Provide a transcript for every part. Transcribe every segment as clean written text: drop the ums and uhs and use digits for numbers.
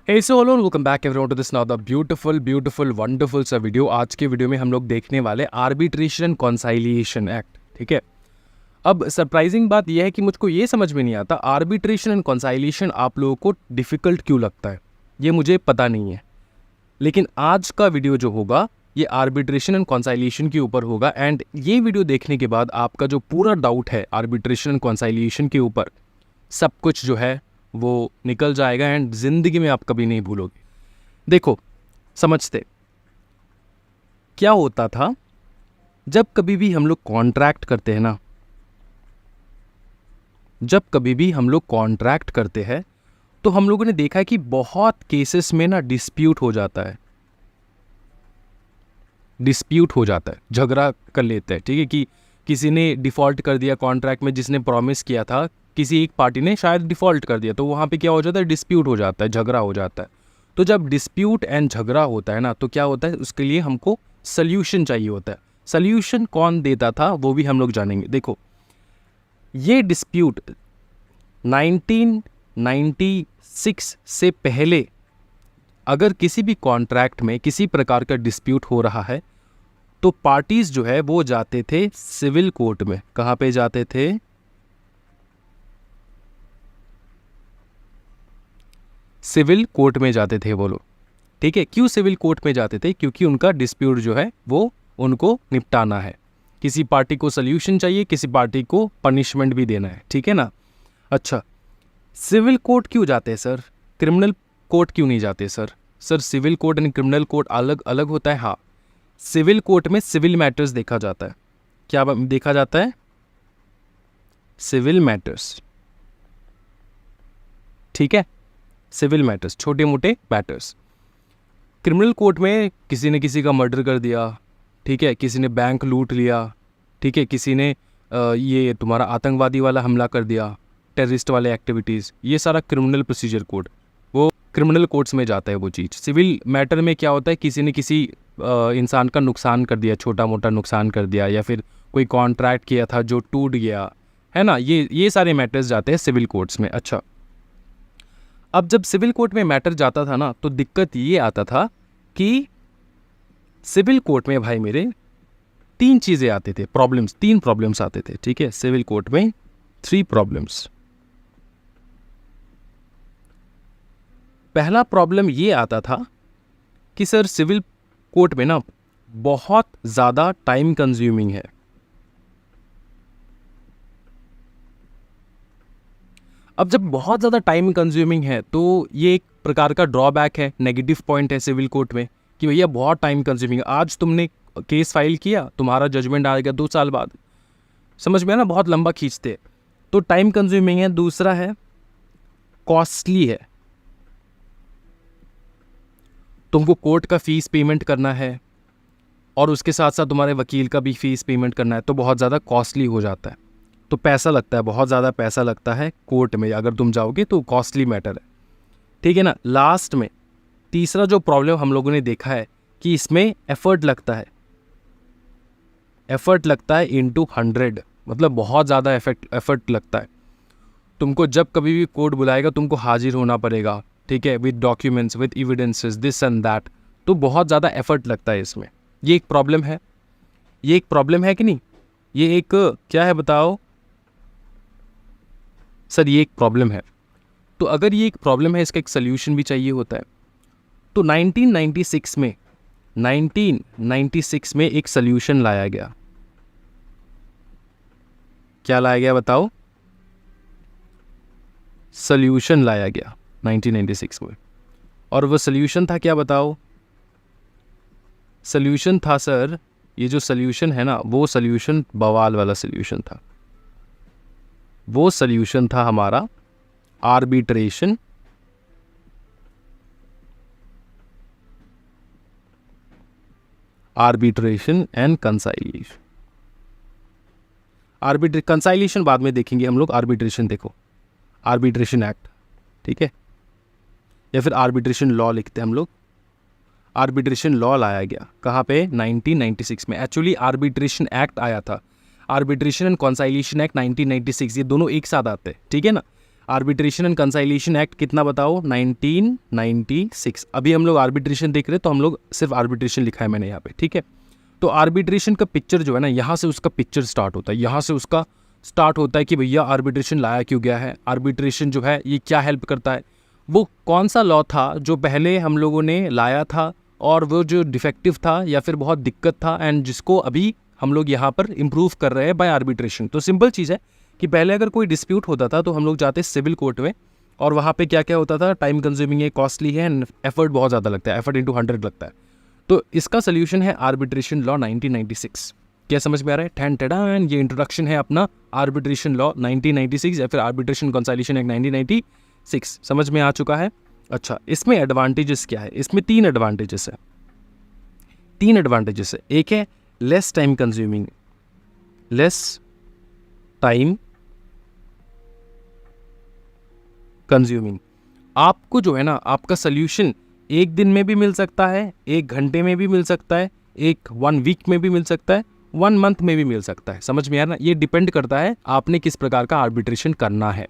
Hey so hello and welcome back everyone to this now the beautiful wonderful सा video. आज के video में हम लोग देखने वाले आर्बिट्रेशन एंड कॉन्साइलिएशन एक्ट। ठीक है, अब सरप्राइजिंग बात यह है कि मुझको ये समझ में नहीं आता आर्बिट्रेशन एंड कॉन्साइलिएशन आप लोगों को डिफ़िकल्ट क्यों लगता है, ये मुझे पता नहीं है। लेकिन आज का वीडियो जो होगा ये आर्बिट्रेशन एंड कॉन्साइलिएशन के ऊपर होगा। एंड ये वीडियो देखने के बाद आपका जो पूरा डाउट है आर्बिट्रेशन एंड कॉन्साइलिएशन के ऊपर, सब कुछ जो है वो निकल जाएगा एंड ज़िंदगी में आप कभी नहीं भूलोगे। देखो, समझते क्या होता था जब कभी भी हम लोग कॉन्ट्रैक्ट करते हैं ना, जब कभी भी हम लोग कॉन्ट्रैक्ट करते हैं तो हम लोगों ने देखा है कि बहुत केसेस में ना डिस्प्यूट हो जाता है, डिस्प्यूट हो जाता है, झगड़ा कर लेते हैं। ठीक है, कि किसी ने डिफ़ॉल्ट कर दिया कॉन्ट्रैक्ट में, जिसने प्रॉमिस किया था, किसी एक पार्टी ने शायद डिफ़ॉल्ट कर दिया, तो वहाँ पे क्या हो जाता है, डिस्प्यूट हो जाता है, झगड़ा हो जाता है। तो जब डिस्प्यूट एंड झगड़ा होता है ना, तो क्या होता है, उसके लिए हमको सल्यूशन चाहिए होता है। सल्यूशन कौन देता था वो भी हम लोग जानेंगे। देखो, ये डिस्प्यूट 1996 से पहले अगर किसी भी कॉन्ट्रैक्ट में किसी प्रकार का डिस्प्यूट हो रहा है तो पार्टीज जो है वो जाते थे सिविल कोर्ट में। कहाँ पे जाते थे? सिविल कोर्ट में जाते थे वो लोग। ठीक है, क्यों सिविल कोर्ट में जाते थे? क्योंकि उनका डिस्प्यूट जो है वो उनको निपटाना है। किसी पार्टी को सल्यूशन चाहिए, किसी पार्टी को पनिशमेंट भी देना है। ठीक है ना। अच्छा, सिविल कोर्ट क्यों जाते हैं सर, क्रिमिनल कोर्ट क्यों नहीं जाते sir? Sir, civil court and criminal court अलग अलग होता है। हाँ, सिविल कोर्ट में सिविल मैटर्स देखा जाता है। क्या देखा जाता है? Civil matters. ठीक है, सिविल मैटर्स, छोटे मोटे मैटर्स। क्रिमिनल कोर्ट में किसी ने किसी का मर्डर कर दिया, ठीक है, किसी ने बैंक लूट लिया, ठीक है, किसी ने ये तुम्हारा आतंकवादी वाला हमला कर दिया, टेररिस्ट वाले एक्टिविटीज़, ये सारा क्रिमिनल प्रोसीजर कोड, वो क्रिमिनल कोर्ट्स में जाता है वो चीज़। सिविल मैटर में क्या होता है, किसी ने किसी इंसान का नुकसान कर दिया, छोटा मोटा नुकसान कर दिया, या फिर कोई कॉन्ट्रैक्ट किया था जो टूट गया है ना, ये सारे मैटर्स जाते हैं सिविल कोर्ट्स में। अच्छा, अब जब सिविल कोर्ट में मैटर जाता था ना, तो दिक्कत ये आता था कि सिविल कोर्ट में भाई मेरे तीन चीज़ें आते थे, प्रॉब्लम्स, तीन प्रॉब्लम्स आते थे। ठीक है, सिविल कोर्ट में 3 प्रॉब्लम्स। पहला प्रॉब्लम ये आता था कि सर सिविल कोर्ट में ना बहुत ज़्यादा टाइम कंज्यूमिंग है। अब जब बहुत ज़्यादा टाइम कंज्यूमिंग है तो ये एक प्रकार का ड्रॉबैक है, नेगेटिव पॉइंट है सिविल कोर्ट में कि भैया बहुत टाइम कंज्यूमिंग है। आज तुमने केस फाइल किया, तुम्हारा जजमेंट आएगा 2 साल बाद, समझ में ना, बहुत लंबा खींचते हैं, तो टाइम कंज्यूमिंग है। दूसरा है कॉस्टली है, तुमको कोर्ट का फीस पेमेंट करना है और उसके साथ साथ तुम्हारे वकील का भी फीस पेमेंट करना है, तो बहुत ज़्यादा कॉस्टली हो जाता है, तो पैसा लगता है, बहुत ज़्यादा पैसा लगता है कोर्ट में अगर तुम जाओगे, तो कॉस्टली मैटर है। ठीक है ना। लास्ट में तीसरा जो प्रॉब्लम हम लोगों ने देखा है कि इसमें एफर्ट लगता है, एफर्ट लगता है इनटू 100, मतलब बहुत ज़्यादा एफर्ट लगता है। तुमको जब कभी भी कोर्ट बुलाएगा तुमको हाजिर होना पड़ेगा, ठीक है, with documents, with evidences, this and that, तो बहुत ज़्यादा एफर्ट लगता है इसमें। ये एक प्रॉब्लम है, ये एक प्रॉब्लम है कि नहीं? ये एक क्या है बताओ सर? ये एक प्रॉब्लम है। तो अगर ये एक प्रॉब्लम है, इसका एक सल्यूशन भी चाहिए होता है। तो 1996 में एक सल्यूशन लाया गया। क्या लाया गया बताओ? सल्यूशन लाया गया 1996 में। और वो सल्यूशन था क्या बताओ? सल्यूशन था सर, ये जो सल्यूशन है ना, वो सल्यूशन बवाल वाला सल्यूशन था। वो सल्यूशन था हमारा आर्बिट्रेशन एंड कंसाइलिएशन। कंसाइलिएशन बाद में देखेंगे हम लोग। आर्बिट्रेशन देखो, आर्बिट्रेशन एक्ट, ठीक है, या फिर आर्बिट्रेशन लॉ लिखते हैं हम लोग। आर्बिट्रेशन लॉ लाया गया कहाँ पे? 1996 में। एक्चुअली आर्बिट्रेशन एक्ट आया था, आर्बिट्रेशन एंड कॉन्साइलिएशन एक्ट 1996, ये दोनों एक साथ आते हैं। ठीक है ना। आर्बिट्रेशन एंड कंसाइलेशन एक्ट कितना बताओ, 1996। अभी हम लोग आर्बिट्रेशन देख रहे हैं तो हम लोग सिर्फ आर्बिट्रेशन लिखा है मैंने यहाँ पे, ठीक है। तो आर्बिट्रेशन का पिक्चर जो है ना, यहाँ से उसका पिक्चर स्टार्ट होता है, यहाँ से उसका स्टार्ट होता है कि भैया आर्बिट्रेशन लाया क्यों गया है, आर्बिट्रेशन जो है ये क्या हेल्प करता है, वो कौन सा लॉ था जो पहले हम लोगों ने लाया था और वो जो डिफेक्टिव था या फिर बहुत दिक्कत था, एंड जिसको अभी हम लोग यहाँ पर इम्प्रूव कर रहे हैं बाय आर्बिट्रेशन। तो सिंपल चीज़ है कि पहले अगर कोई डिस्प्यूट होता था तो हम लोग जाते सिविल कोर्ट में, और वहाँ पे क्या क्या होता था, टाइम कंज्यूमिंग है, कॉस्टली है, एंड एफर्ट बहुत ज़्यादा लगता है, एफर्ट इंटू 100 लगता है। तो इसका सोल्यूशन है आर्बिट्रेशन लॉ 1996। क्या समझ में आ रहा है? ठैन टैडान, ये इंट्रोडक्शन है अपना आर्बिट्रेशन लॉ 1996 या फिर आर्बिट्रेशन कंसाइलेशन एक्ट 1996। समझ में आ चुका है? अच्छा, इसमें एडवांटेजेस क्या है? इसमें 3 एडवांटेजेस है। 3 एडवांटेजेस है। एक है less time consuming, less time consuming. आपको जो है ना, आपका सोल्यूशन 1 दिन में भी मिल सकता है, 1 घंटे में भी मिल सकता है, 1 वीक में भी मिल सकता है, 1 मंथ में भी मिल सकता है। समझ में आ रहा है? ये डिपेंड करता है आपने किस प्रकार का आर्बिट्रेशन करना है,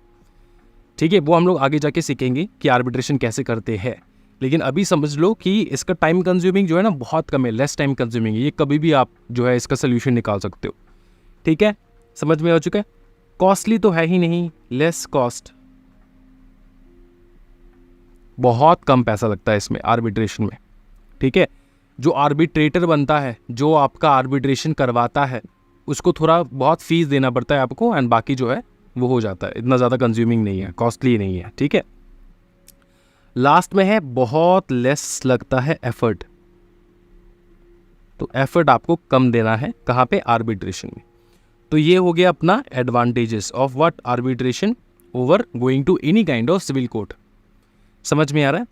ठीक है। वो हम लोग आगे जाके सीखेंगे कि आर्बिट्रेशन कैसे करते हैं, लेकिन अभी समझ लो कि इसका टाइम कंज्यूमिंग जो है ना बहुत कम है, लेस टाइम कंज्यूमिंग है। ये कभी भी आप जो है इसका सोल्यूशन निकाल सकते हो, ठीक है। समझ में आ चुका है? कॉस्टली तो है ही नहीं, लेस कॉस्ट, बहुत कम पैसा लगता है इसमें आर्बिट्रेशन में, ठीक है। जो आर्बिट्रेटर बनता है, जो आपका आर्बिट्रेशन करवाता है, उसको थोड़ा बहुत फीस देना पड़ता है आपको, एंड बाकी जो है वो हो जाता है, इतना ज़्यादा कंज्यूमिंग नहीं है, कॉस्टली नहीं है, ठीक है। लास्ट में है बहुत लेस लगता है एफर्ट, तो एफर्ट आपको कम देना है कहाँ पे? आर्बिट्रेशन में। तो ये हो गया अपना advantages of what arbitration over going to any kind of civil court. समझ में आ रहा है?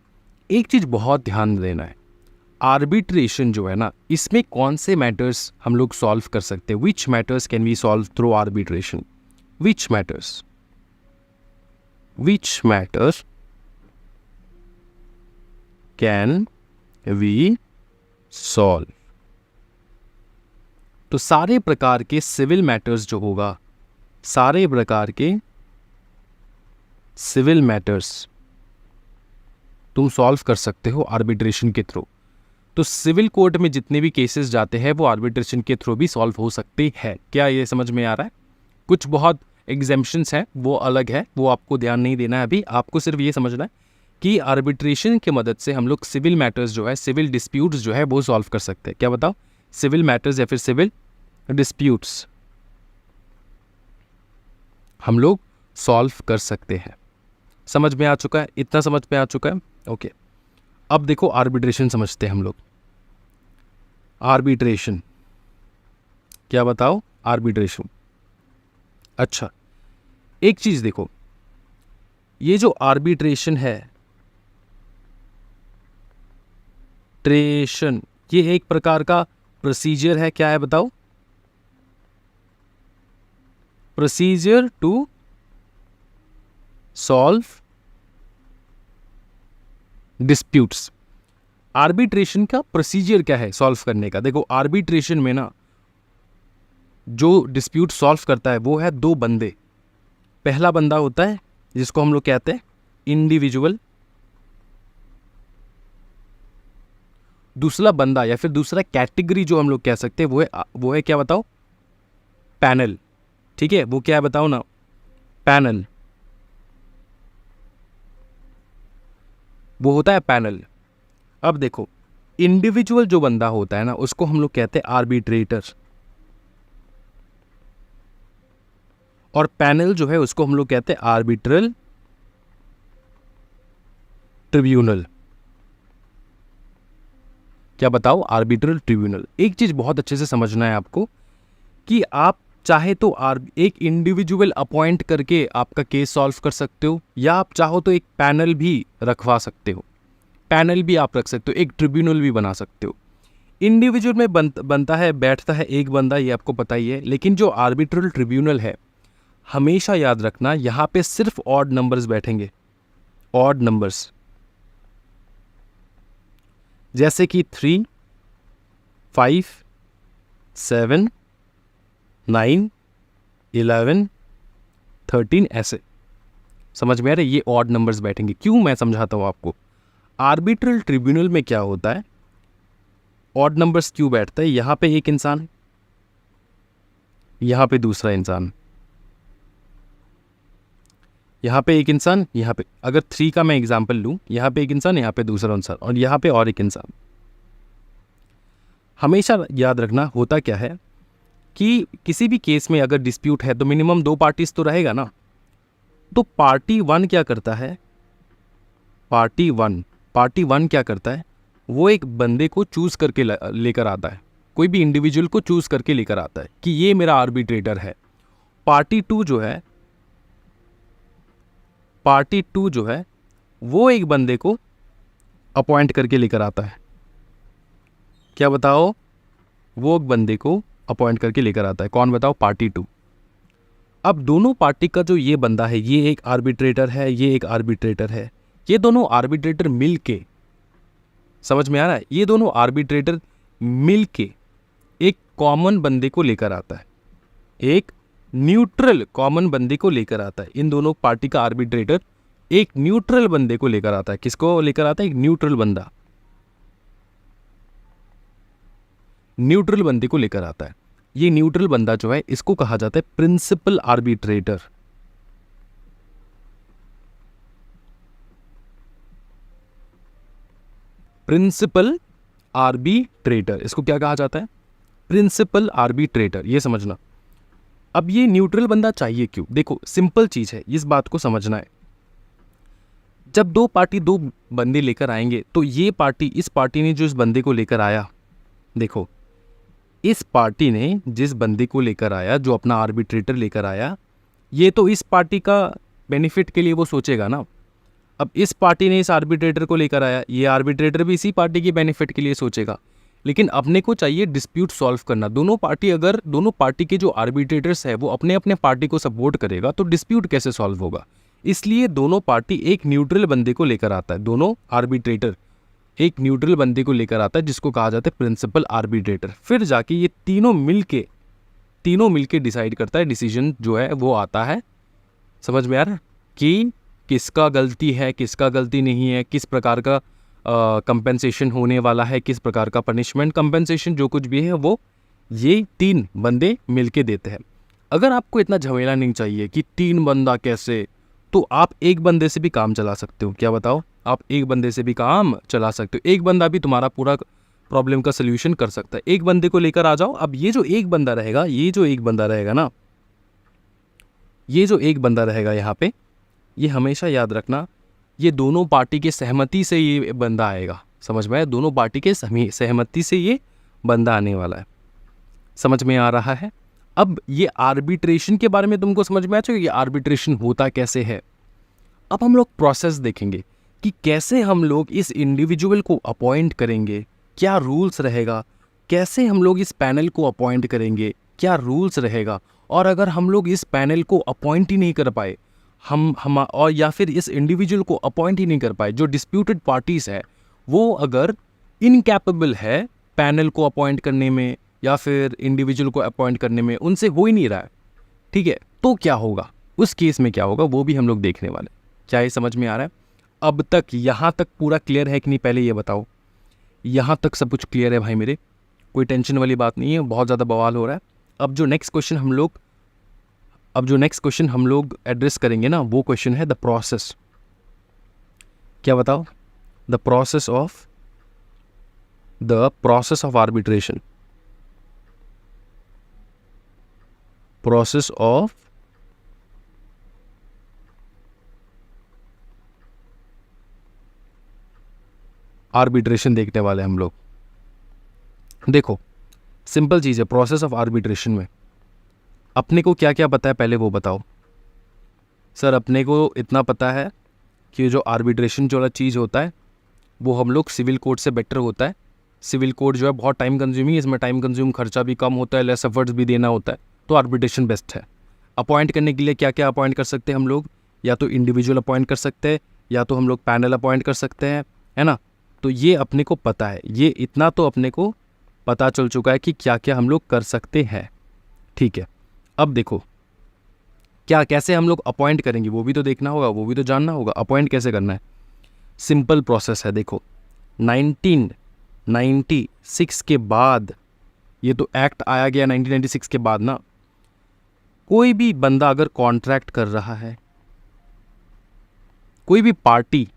एक चीज़ बहुत ध्यान देना है, आर्बिट्रेशन जो है ना, इसमें कौन से मैटर्स हम लोग सॉल्व कर सकते हैं? Which matters can we solve through arbitration? Which matters can we solve? तो सारे प्रकार के सिविल मैटर्स जो होगा, सारे प्रकार के सिविल मैटर्स तुम सॉल्व कर सकते हो आर्बिट्रेशन के थ्रू। तो सिविल कोर्ट में जितने भी केसेस जाते हैं वो आर्बिट्रेशन के थ्रू भी सॉल्व हो सकते हैं। क्या ये समझ में आ रहा है? कुछ बहुत एग्जेम्पशंस हैं, वो अलग है, वो आपको ध्यान नहीं देना है अभी। आपको सिर्फ ये समझना है कि आर्बिट्रेशन की मदद से हम लोग सिविल मैटर्स जो है, सिविल डिस्प्यूट्स जो है वो सॉल्व कर सकते हैं। क्या बताओ? सिविल मैटर्स या फिर सिविल डिस्प्यूट्स हम लोग सॉल्व कर सकते हैं। समझ में आ चुका है? इतना समझ में आ चुका है? ओके। अब देखो आर्बिट्रेशन समझते हैं हम लोग। आर्बिट्रेशन क्या बताओ? आर्बिट्रेशन। अच्छा, एक चीज देखो, ये जो आर्बिट्रेशन है, ट्रेशन, ये एक प्रकार का प्रोसीजर है। क्या है बताओ? Procedure to solve disputes. Arbitration का प्रोसीजर क्या है सॉल्व करने का? देखो, आर्बिट्रेशन में ना जो डिस्प्यूट सॉल्व करता है वो है 2 बंदे। पहला बंदा होता है जिसको हम लोग कहते हैं इंडिविजुअल, दूसरा बंदा या फिर दूसरा कैटेगरी जो हम लोग कह सकते हैं वो है क्या बताओ? पैनल। ठीक है, वो क्या है बताओ ना? पैनल, वो होता है पैनल। अब देखो, इंडिविजुअल जो बंदा होता है ना उसको हम लोग कहते हैं आर्बिट्रेटर, और पैनल जो है उसको हम लोग कहते हैं आर्बिट्रल ट्रिब्यूनल। क्या बताओ? Arbitral tribunal. एक चीज बहुत अच्छे से समझना है आपको कि आप चाहे तो एक इंडिविजुअल अपॉइंट करके आपका केस सॉल्व कर सकते हो, या आप चाहो तो एक पैनल भी रखवा सकते हो। पैनल भी आप रख सकते हो, एक ट्रिब्यूनल भी बना सकते हो। इंडिविजुअल में बनता है, बैठता है एक बंदा, ये आपको पता ही है। लेकिन जो आर्बिट्रल ट्रिब्यूनल है, हमेशा याद रखना, यहाँ पे सिर्फ ऑड नंबर्स बैठेंगे, ऑड नंबर्स, जैसे कि 3, 5, 7, 9, 11, 13 ऐसे। समझ में आ रहा है? ये ऑड नंबर्स बैठेंगे। क्यों, मैं समझाता हूँ आपको। आर्बिट्रल ट्रिब्यूनल में क्या होता है, ऑड नंबर्स क्यों बैठता है? यहाँ पे एक इंसान, यहाँ पे दूसरा इंसान, यहाँ पे एक इंसान, यहाँ पे, अगर 3 का मैं एग्जांपल लूँ, यहाँ पे एक इंसान, यहाँ पे दूसरा इंसान, और यहाँ पे और एक इंसान। हमेशा याद रखना होता क्या है कि किसी भी केस में अगर डिस्प्यूट है तो मिनिमम 2 पार्टीज तो रहेगा ना। तो पार्टी वन क्या करता है, पार्टी वन क्या करता है, वो एक बंदे को चूज करके लेकर आता है, कोई भी इंडिविजुअल को चूज करके लेकर आता है कि ये मेरा आर्बिट्रेटर है। पार्टी टू जो है वो एक बंदे को अपॉइंट करके लेकर आता है। क्या बताओ? वो एक बंदे को अपॉइंट करके लेकर आता है। कौन बताओ? Party two. अब दोनों पार्टी का जो ये बंदा है, ये एक आर्बिट्रेटर है, ये एक आर्बिट्रेटर है। ये दोनों आर्बिट्रेटर मिल के, समझ में आ रहा है? ये दोनों आर्बिट्रेटर मिल के एक कॉमन बंदे को लेकर आता है, एक न्यूट्रल कॉमन बंदे को लेकर आता है। इन दोनों पार्टी का आर्बिट्रेटर एक न्यूट्रल बंदे को लेकर आता है। किसको लेकर आता है? एक न्यूट्रल बंदा, न्यूट्रल बंदे को लेकर आता है। ये न्यूट्रल बंदा जो है, इसको कहा जाता है प्रिंसिपल आर्बिट्रेटर। प्रिंसिपल आर्बिट्रेटर, इसको क्या कहा जाता है? Principal arbitrator. ये समझना। अब ये न्यूट्रल बंदा चाहिए क्यों? देखो, सिंपल चीज है, इस बात को समझना है। जब दो बंदे लेकर आएंगे तो ये पार्टी, इस पार्टी ने जो इस बंदे को लेकर आया, देखो, इस पार्टी ने जिस बंदे को लेकर आया, जो अपना आर्बिट्रेटर लेकर आया, ये तो इस पार्टी का बेनिफिट के लिए वो सोचेगा ना। अब इस पार्टी ने इस आर्बिट्रेटर को लेकर आया, ये आर्बिट्रेटर भी इसी पार्टी के बेनिफिट के लिए सोचेगा। लेकिन अपने को चाहिए डिस्प्यूट सॉल्व करना। दोनों पार्टी के जो आर्बिट्रेटर्स है वो अपने अपने पार्टी को सपोर्ट करेगा तो डिस्प्यूट कैसे सॉल्व होगा? इसलिए दोनों पार्टी एक न्यूट्रल बंदे को लेकर आता है। दोनों आर्बिट्रेटर एक न्यूट्रल बंदे को लेकर आता है, जिसको कहा जाता है प्रिंसिपल आर्बिट्रेटर। फिर जाके ये तीनों मिलके डिसाइड करता है, डिसीजन जो है वो आता है। समझ में आ रहा है कि किसका गलती है, किसका गलती नहीं है, किस प्रकार का कंपेंसेशन होने वाला है, किस प्रकार का पनिशमेंट, कंपेंसेशन, जो कुछ भी है वो ये 3 बंदे मिलके देते हैं। अगर आपको इतना झमेला नहीं चाहिए कि 3 बंदा कैसे, तो आप एक बंदे से भी काम चला सकते हो। क्या बताओ? आप एक बंदे से भी काम चला सकते हो। एक बंदा भी तुम्हारा पूरा प्रॉब्लम का सल्यूशन कर सकता है। एक बंदे को लेकर आ जाओ। अब ये जो एक बंदा रहेगा, ये जो एक बंदा रहेगा यहाँ पे, ये हमेशा याद रखना, ये दोनों पार्टी के सहमति से ये बंदा आएगा। समझ में आया? दोनों पार्टी के सहमति से ये बंदा आने वाला है। समझ में आ रहा है? अब ये आर्बिट्रेशन के बारे में तुमको समझ में आ चाहिए, ये आर्बिट्रेशन होता कैसे है। अब हम लोग प्रोसेस देखेंगे कि कैसे हम लोग इस इंडिविजुअल को अपॉइंट करेंगे, क्या रूल्स रहेगा, कैसे हम लोग इस पैनल को अपॉइंट करेंगे, क्या रूल्स रहेगा। और अगर हम लोग इस पैनल को अपॉइंट ही नहीं कर पाए, हम और या फिर इस इंडिविजुअल को अपॉइंट ही नहीं कर पाए, जो डिस्प्यूटेड पार्टीज है वो अगर इनकैपेबल है पैनल को अपॉइंट करने में या फिर इंडिविजुअल को अपॉइंट करने में, उनसे हो ही नहीं रहा है, ठीक है, तो क्या होगा? उस केस में क्या होगा वो भी हम लोग देखने वाले। क्या ये समझ में आ रहा है? अब तक यहाँ तक पूरा क्लियर है कि नहीं, पहले ये बताओ। यहाँ तक सब कुछ क्लियर है भाई मेरे? कोई टेंशन वाली बात नहीं है? बहुत ज़्यादा बवाल हो रहा है। अब जो नेक्स्ट क्वेश्चन हम लोग एड्रेस करेंगे ना, वो क्वेश्चन है द प्रोसेस। क्या बताओ? The process of arbitration, process of arbitration देखने वाले हम लोग। देखो, सिंपल चीज़ है। प्रोसेस ऑफ आर्बिट्रेशन में अपने को क्या क्या पता है, पहले वो बताओ। सर, अपने को इतना पता है कि जो आर्बिट्रेशन जो वाला चीज़ होता है वो हम लोग सिविल कोड से बेटर होता है। सिविल कोड जो है बहुत टाइम कंज्यूमिंग, इसमें टाइम कंज्यूम खर्चा भी कम होता है, लेस एफर्ट्स भी देना होता है, तो आर्बिट्रेशन बेस्ट है। अपॉइंट करने के लिए क्या क्या अपॉइंट कर सकते हैं हम लोग? या तो इंडिविजुअल अपॉइंट कर सकते हैं, या तो हम लोग पैनल अपॉइंट कर सकते हैं, है ना। तो ये अपने को पता है, ये इतना तो अपने को पता चल चुका है कि क्या क्या हम लोग कर सकते हैं, ठीक है। अब देखो, क्या कैसे हम लोग अपॉइंट करेंगे वो भी तो देखना होगा, वो भी तो जानना होगा अपॉइंट कैसे करना है। सिंपल प्रोसेस है, देखो 1996 के बाद, ये तो एक्ट आया गया 1996 के बाद ना। कोई भी बंदा अगर कॉन्ट्रैक्ट कर रहा है, कोई भी पार्टी,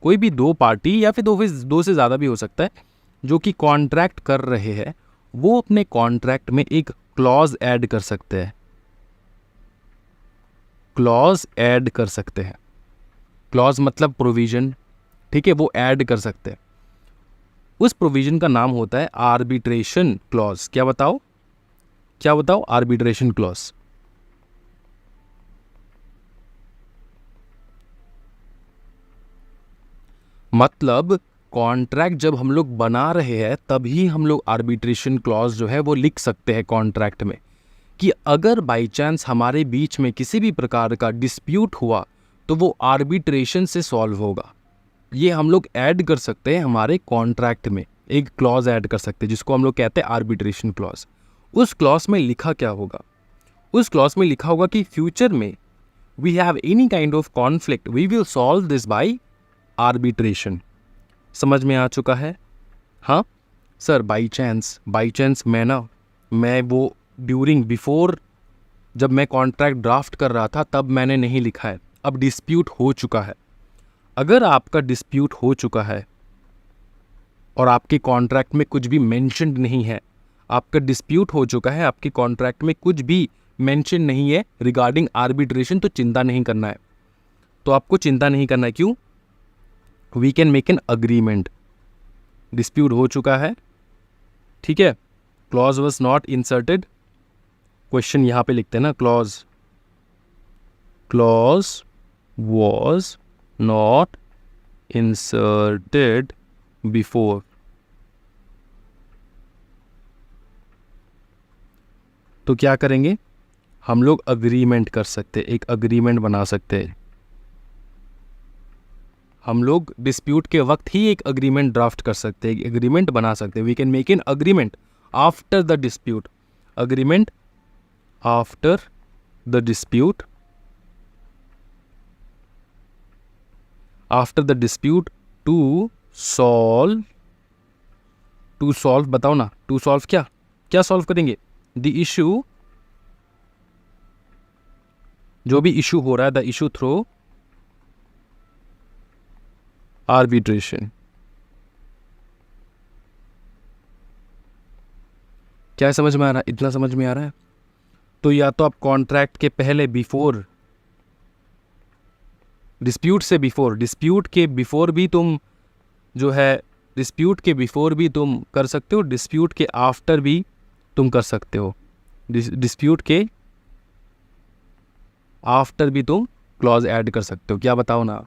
कोई भी दो पार्टी या फिर दो से ज़्यादा भी हो सकता है, जो कि कॉन्ट्रैक्ट कर रहे हैं, वो अपने कॉन्ट्रैक्ट में एक क्लॉज ऐड कर सकते हैं। क्लॉज ऐड कर सकते हैं, क्लॉज मतलब प्रोविजन, ठीक है, वो ऐड कर सकते हैं। उस प्रोविजन का नाम होता है आर्बिट्रेशन क्लॉज। क्या बताओ, क्या बताओ? Arbitration clause. मतलब कॉन्ट्रैक्ट जब हम लोग बना रहे हैं तभी हम लोग आर्बिट्रेशन क्लॉज जो है वो लिख सकते हैं कॉन्ट्रैक्ट में, कि अगर बाई चांस हमारे बीच में किसी भी प्रकार का डिस्प्यूट हुआ तो वो आर्बिट्रेशन से सॉल्व होगा। ये हम लोग ऐड कर सकते हैं हमारे कॉन्ट्रैक्ट में, एक क्लॉज ऐड कर सकते हैं जिसको हम लोग कहते हैं आर्बिट्रेशन क्लॉज। उस क्लॉज में लिखा क्या होगा? उस क्लॉज में लिखा होगा कि फ्यूचर में we have any kind of conflict, we will solve this by arbitration. समझ में आ चुका है? हाँ सर, बाई चांस मैं वो ड्यूरिंग बिफोर जब मैं कॉन्ट्रैक्ट ड्राफ्ट कर रहा था तब मैंने नहीं लिखा है, अब डिस्प्यूट हो चुका है। अगर आपका डिस्प्यूट हो चुका है और आपके कॉन्ट्रैक्ट में कुछ भी मेंशन्ड नहीं है, आपका डिस्प्यूट हो चुका है, आपके कॉन्ट्रैक्ट में कुछ भी मेंशन नहीं है रिगार्डिंग आर्बिट्रेशन, तो चिंता नहीं करना है। तो आपको चिंता नहीं करना है। क्यों? We can make an agreement. Dispute हो चुका है, ठीक है, clause was not inserted, question यहां पे लिखते हैं ना, clause was not inserted before. तो क्या करेंगे हम लोग? अग्रीमेंट कर सकते, एक अग्रीमेंट बना सकते हैं। हम लोग डिस्प्यूट के वक्त ही एक अग्रीमेंट ड्राफ्ट कर सकते हैं, एक एग्रीमेंट बना सकते हैं। We can make an agreement after the dispute, agreement after the dispute, after the dispute to solve बताओ ना, टू सॉल्व क्या सॉल्व करेंगे? द इशू, जो भी इशू हो रहा है, द इशू थ्रू आर्बिट्रेशन। क्या समझ में आ रहा है? इतना समझ में आ रहा है? तो या तो आप कॉन्ट्रैक्ट के पहले, बिफोर डिस्प्यूट से बिफोर, डिस्प्यूट के बिफोर भी तुम जो है, डिस्प्यूट के बिफोर भी तुम कर सकते हो, डिस्प्यूट के आफ्टर भी तुम कर सकते हो, डिस्प्यूट के आफ्टर भी तुम क्लॉज ऐड कर सकते हो। क्या बताओ ना?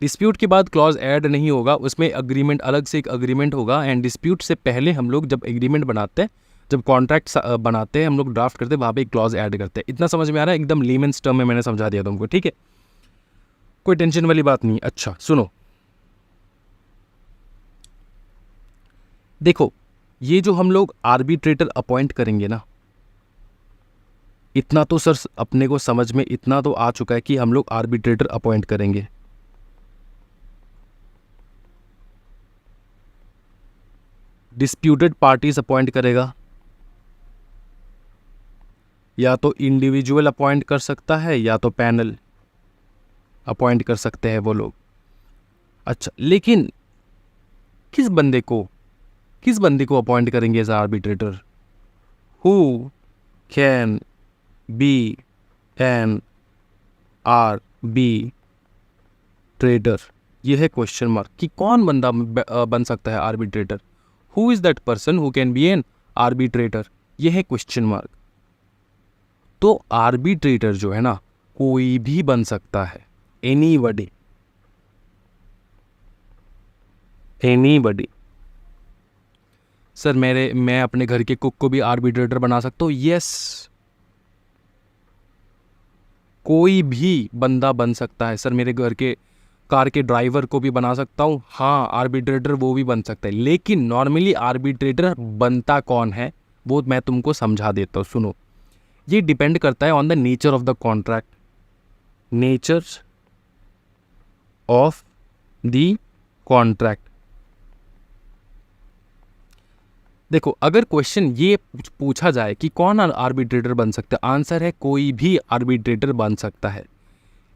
डिस्प्यूट के बाद क्लॉज ऐड नहीं होगा, उसमें अग्रीमेंट, अलग से एक अग्रीमेंट होगा। एंड डिस्प्यूट से पहले हम लोग जब एग्रीमेंट बनाते हैं, जब कॉन्ट्रैक्ट बनाते हैं, हम लोग ड्राफ्ट करते हैं, वहाँ पे एक क्लॉज ऐड करते हैं। इतना समझ में आ रहा है? एकदम लेमेंस टर्म में मैंने समझा दिया तुमको, ठीक है, कोई टेंशन वाली बात नहीं। अच्छा सुनो, देखो, ये जो हम लोग आर्बिट्रेटर अपॉइंट करेंगे ना, इतना तो सर अपने को समझ में इतना तो आ चुका है कि हम लोग आर्बिट्रेटर अपॉइंट करेंगे। डिस्प्यूटेड पार्टीज अपॉइंट करेगा, या तो इंडिविजुअल अपॉइंट कर सकता है या तो पैनल अपॉइंट कर सकते हैं वो लोग। अच्छा, लेकिन किस बंदे को अपॉइंट करेंगे as arbitrator? Who can be an arbitrator? ये है क्वेश्चन मार्क, कि कौन बंदा बन सकता है arbitrator? Who is that person who can be an arbitrator? ये है क्वेश्चन मार्क। तो आर्बिट्रेटर जो है ना, कोई भी बन सकता है, एनीबडी। सर मैं अपने घर के कुक को भी आर्बिट्रेटर बना सकता हूँ? यस, कोई भी बंदा बन सकता है। सर मेरे घर के कार के ड्राइवर को भी बना सकता हूँ? हाँ, आर्बिट्रेटर वो भी बन सकता है। लेकिन नॉर्मली आर्बिट्रेटर बनता कौन है? वो मैं तुमको समझा देता हूँ, सुनो। ये डिपेंड करता है on the nature of the contract, nature of the contract. देखो, अगर क्वेश्चन ये पूछा जाए कि कौन आर्बिट्रेटर बन सकता है, आंसर है कोई भी आर्बिट्रेटर बन सकता है।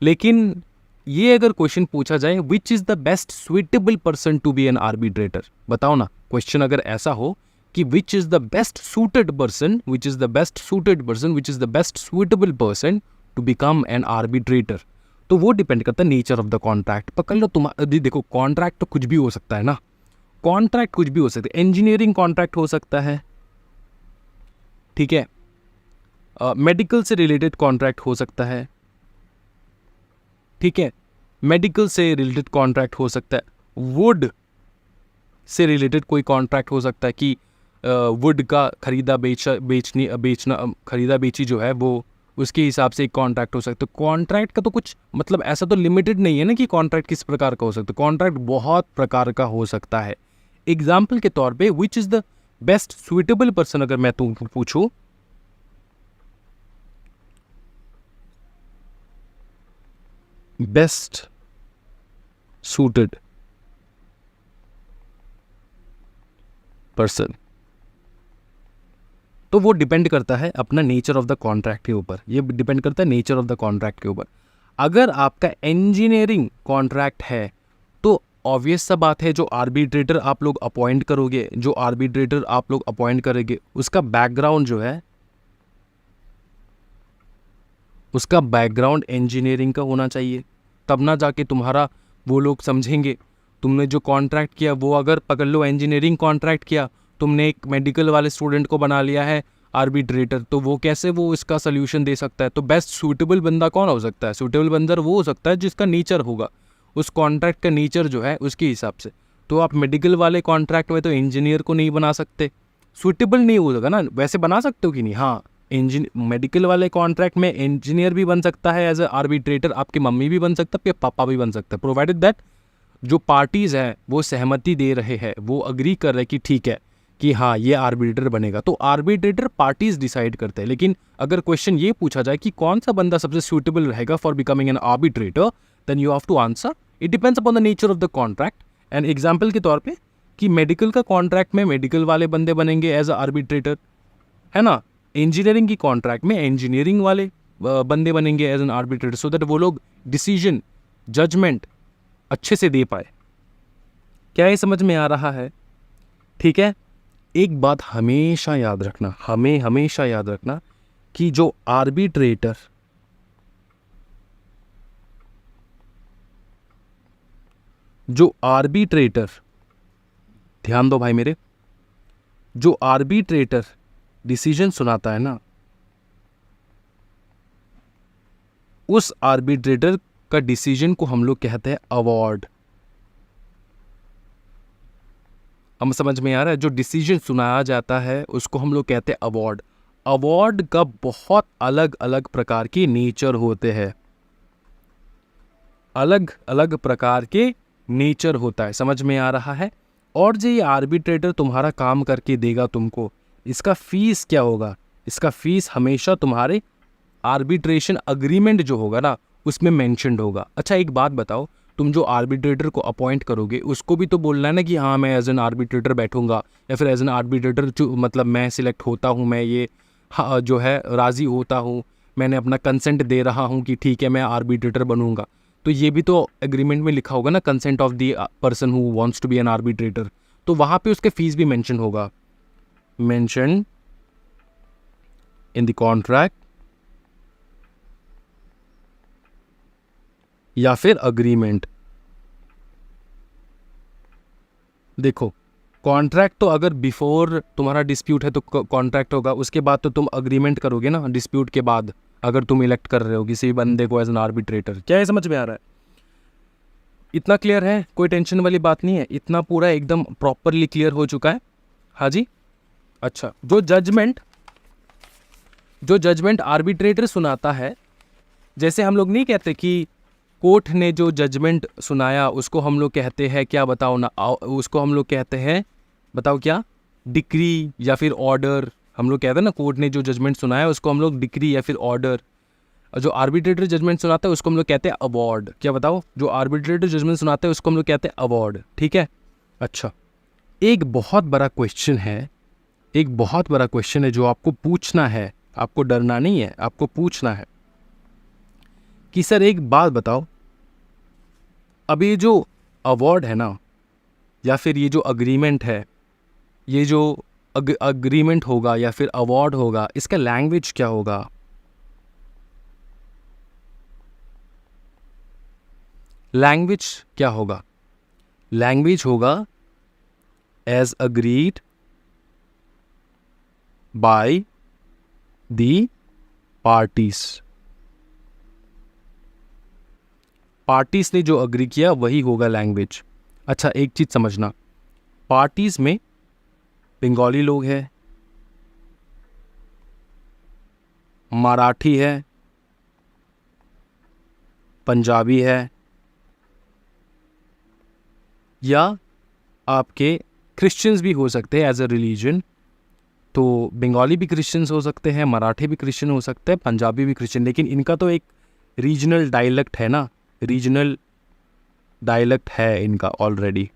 लेकिन ये अगर क्वेश्चन पूछा जाए which is the best suitable person to be an arbitrator, बताओ ना, क्वेश्चन अगर ऐसा हो कि which is the best suited person, which is the best suited person, which is the best suitable person to become an arbitrator, तो वो depend करता है नेचर ऑफ द कॉन्ट्रैक्ट। पकड़ लो तुम, देखो कॉन्ट्रैक्ट तो कुछ भी हो सकता है ना, कॉन्ट्रैक्ट कुछ भी हो सकता है, इंजीनियरिंग कॉन्ट्रैक्ट हो सकता है, ठीक है, मेडिकल से रिलेटेड कॉन्ट्रैक्ट हो सकता है, ठीक है, मेडिकल से रिलेटेड कॉन्ट्रैक्ट हो सकता है, वुड से रिलेटेड कोई कॉन्ट्रैक्ट हो सकता है कि वुड का बेचना खरीदा बेची जो है वो, उसके हिसाब से एक कॉन्ट्रैक्ट हो सकता है। कॉन्ट्रैक्ट का तो कुछ मतलब ऐसा तो लिमिटेड नहीं है ना कि कॉन्ट्रैक्ट किस प्रकार का हो सकता है, कॉन्ट्रैक्ट बहुत प्रकार का हो सकता है। एग्जाम्पल के तौर पे विच is the best suitable person अगर मैं तुमको पूछूं, बेस्ट सूटेड पर्सन, तो वो डिपेंड करता है अपना नेचर ऑफ द कॉन्ट्रैक्ट के ऊपर, ये डिपेंड करता है नेचर ऑफ द कॉन्ट्रैक्ट के ऊपर। अगर आपका इंजीनियरिंग कॉन्ट्रैक्ट है तो ऑब्वियस सा बात है, जो आर्बिट्रेटर आप लोग अपॉइंट करोगे, जो आर्बिट्रेटर आप लोग अपॉइंट करेंगे, उसका बैकग्राउंड जो है, उसका बैकग्राउंड इंजीनियरिंग का होना चाहिए, तब ना जाके तुम्हारा वो लोग समझेंगे। तुमने जो कॉन्ट्रैक्ट किया वो अगर पकड़ लो इंजीनियरिंग कॉन्ट्रैक्ट किया, तुमने एक मेडिकल वाले स्टूडेंट को बना लिया है आर्बिट्रेटर, तो वो कैसे वो इसका सोल्यूशन दे सकता है। तो बेस्ट सूटेबल बंदा कौन हो सकता है, सूटेबल बंदा वो हो सकता है जिसका नेचर होगा, उस कॉन्ट्रैक्ट का नेचर जो है उसके हिसाब से। तो आप मेडिकल वाले कॉन्ट्रैक्ट में तो इंजीनियर को नहीं बना सकते, सूटेबल नहीं होगा ना, वैसे बना सकते हो कि नहीं, हाँ मेडिकल वाले कॉन्ट्रैक्ट में इंजीनियर भी बन सकता है एज ए आर्बिट्रेटर, आपकी मम्मी भी बन सकता है, आपके पापा भी बन सकता है, प्रोवाइडेड दैट जो पार्टीज हैं वो सहमति दे रहे हैं, वो अग्री कर रहे हैं कि ठीक है कि हाँ ये आर्बिट्रेटर बनेगा, तो आर्बिट्रेटर पार्टीज डिसाइड करते हैं। लेकिन अगर क्वेश्चन ये पूछा जाए कि कौन सा बंदा सबसे सूटेबल रहेगा for becoming an arbitrator, then you have to answer it depends upon the nature of the contract. And example के तौर पे कि मेडिकल का कॉन्ट्रैक्ट में मेडिकल वाले बंदे बनेंगे एज अ आर्बिट्रेटर, है ना, इंजीनियरिंग की कॉन्ट्रैक्ट में इंजीनियरिंग वाले बंदे बनेंगे as an arbitrator, so that वो लोग डिसीजन जजमेंट अच्छे से दे पाए। क्या ये समझ में आ रहा है? ठीक है, एक बात हमेशा याद रखना, हमें हमेशा याद रखना कि जो आर्बिट्रेटर ध्यान दो भाई मेरे, जो आर्बिट्रेटर डिसीजन सुनाता है ना, उस आर्बिट्रेटर का डिसीजन को हम लोग कहते हैं अवार्ड। हम समझ में आ रहा है, जो डिसीजन सुनाया जाता है उसको हम लोग कहते हैं अवार्ड। अवार्ड का बहुत अलग अलग प्रकार के नेचर होते हैं, अलग अलग प्रकार के नेचर होता है, समझ में आ रहा है। और जो ये आर्बिट्रेटर तुम्हारा काम करके देगा तुमको, इसका फीस क्या होगा, इसका फीस हमेशा तुम्हारे आर्बिट्रेशन अग्रीमेंट जो होगा ना उसमें मेंशन्ड होगा। अच्छा एक बात बताओ, तुम जो आर्बिट्रेटर को अपॉइंट करोगे उसको भी तो बोलना है ना कि हाँ मैं एज एन आर्बिट्रेटर बैठूंगा, या फिर एज एन आर्बिट्रेटर जो मतलब मैं सिलेक्ट होता हूँ, मैं ये हाँ जो है राज़ी होता हूँ, मैंने अपना कंसेंट दे रहा हूँ कि ठीक है मैं आर्बिट्रेटर बनूंगा। तो ये भी तो एग्रीमेंट में लिखा होगा ना, consent of the person who wants to be an arbitrator, तो वहाँ पे उसके फीस भी मेंशन होगा, मेंशन इन द कॉन्ट्रैक्ट या फिर अग्रीमेंट। देखो कॉन्ट्रैक्ट तो अगर बिफोर तुम्हारा डिस्प्यूट है तो कॉन्ट्रैक्ट होगा, उसके बाद तो तुम अग्रीमेंट करोगे ना डिस्प्यूट के बाद, अगर तुम इलेक्ट कर रहे हो किसी बंदे को एज एन आर्बिट्रेटर। क्या ये समझ में आ रहा है? इतना क्लियर है, कोई टेंशन वाली बात नहीं है, इतना पूरा एकदम प्रॉपरली क्लियर हो चुका है। हाँ जी, अच्छा जो जजमेंट आर्बिट्रेटर सुनाता है, जैसे हम लोग नहीं कहते कि कोर्ट ने जो जजमेंट सुनाया उसको हम लोग कहते हैं क्या, बताओ ना, उसको हम लोग कहते हैं, बताओ क्या, डिक्री या फिर ऑर्डर, हम लोग कहते हैं ना कोर्ट ने जो जजमेंट सुनाया है उसको हम लोग डिक्री या फिर ऑर्डर, और जो आर्बिट्रेटर जजमेंट सुनाता है उसको हम लोग कहते हैं अवार्ड। क्या बताओ? जो आर्बिट्रेटर जजमेंट सुनाता है उसको हम लोग कहते हैं अवार्ड। ठीक है, अच्छा एक बहुत बड़ा क्वेश्चन है, एक बहुत बड़ा क्वेश्चन है जो आपको पूछना है, आपको डरना नहीं है, आपको पूछना है कि सर एक बात बताओ, अब ये जो अवार्ड है ना या फिर ये जो अग्रीमेंट है, ये जो अग्रीमेंट होगा या फिर अवार्ड होगा, इसका लैंग्वेज क्या होगा? लैंग्वेज क्या होगा? लैंग्वेज होगा as agreed by the parties. Parties ने जो अग्री किया वही होगा लैंग्वेज। अच्छा एक चीज समझना, पार्टीज में बंगाली लोग हैं, मराठी है, पंजाबी है, या आपके क्रिश्चियंस भी हो सकते हैं एज अ रिलीजन। तो बंगाली भी क्रिश्चियंस हो सकते हैं, मराठी भी क्रिश्चियन हो सकते हैं, पंजाबी भी क्रिश्चियन, लेकिन इनका तो एक रीजनल डायलेक्ट है ना, रीजनल डायलेक्ट है इनका ऑलरेडी,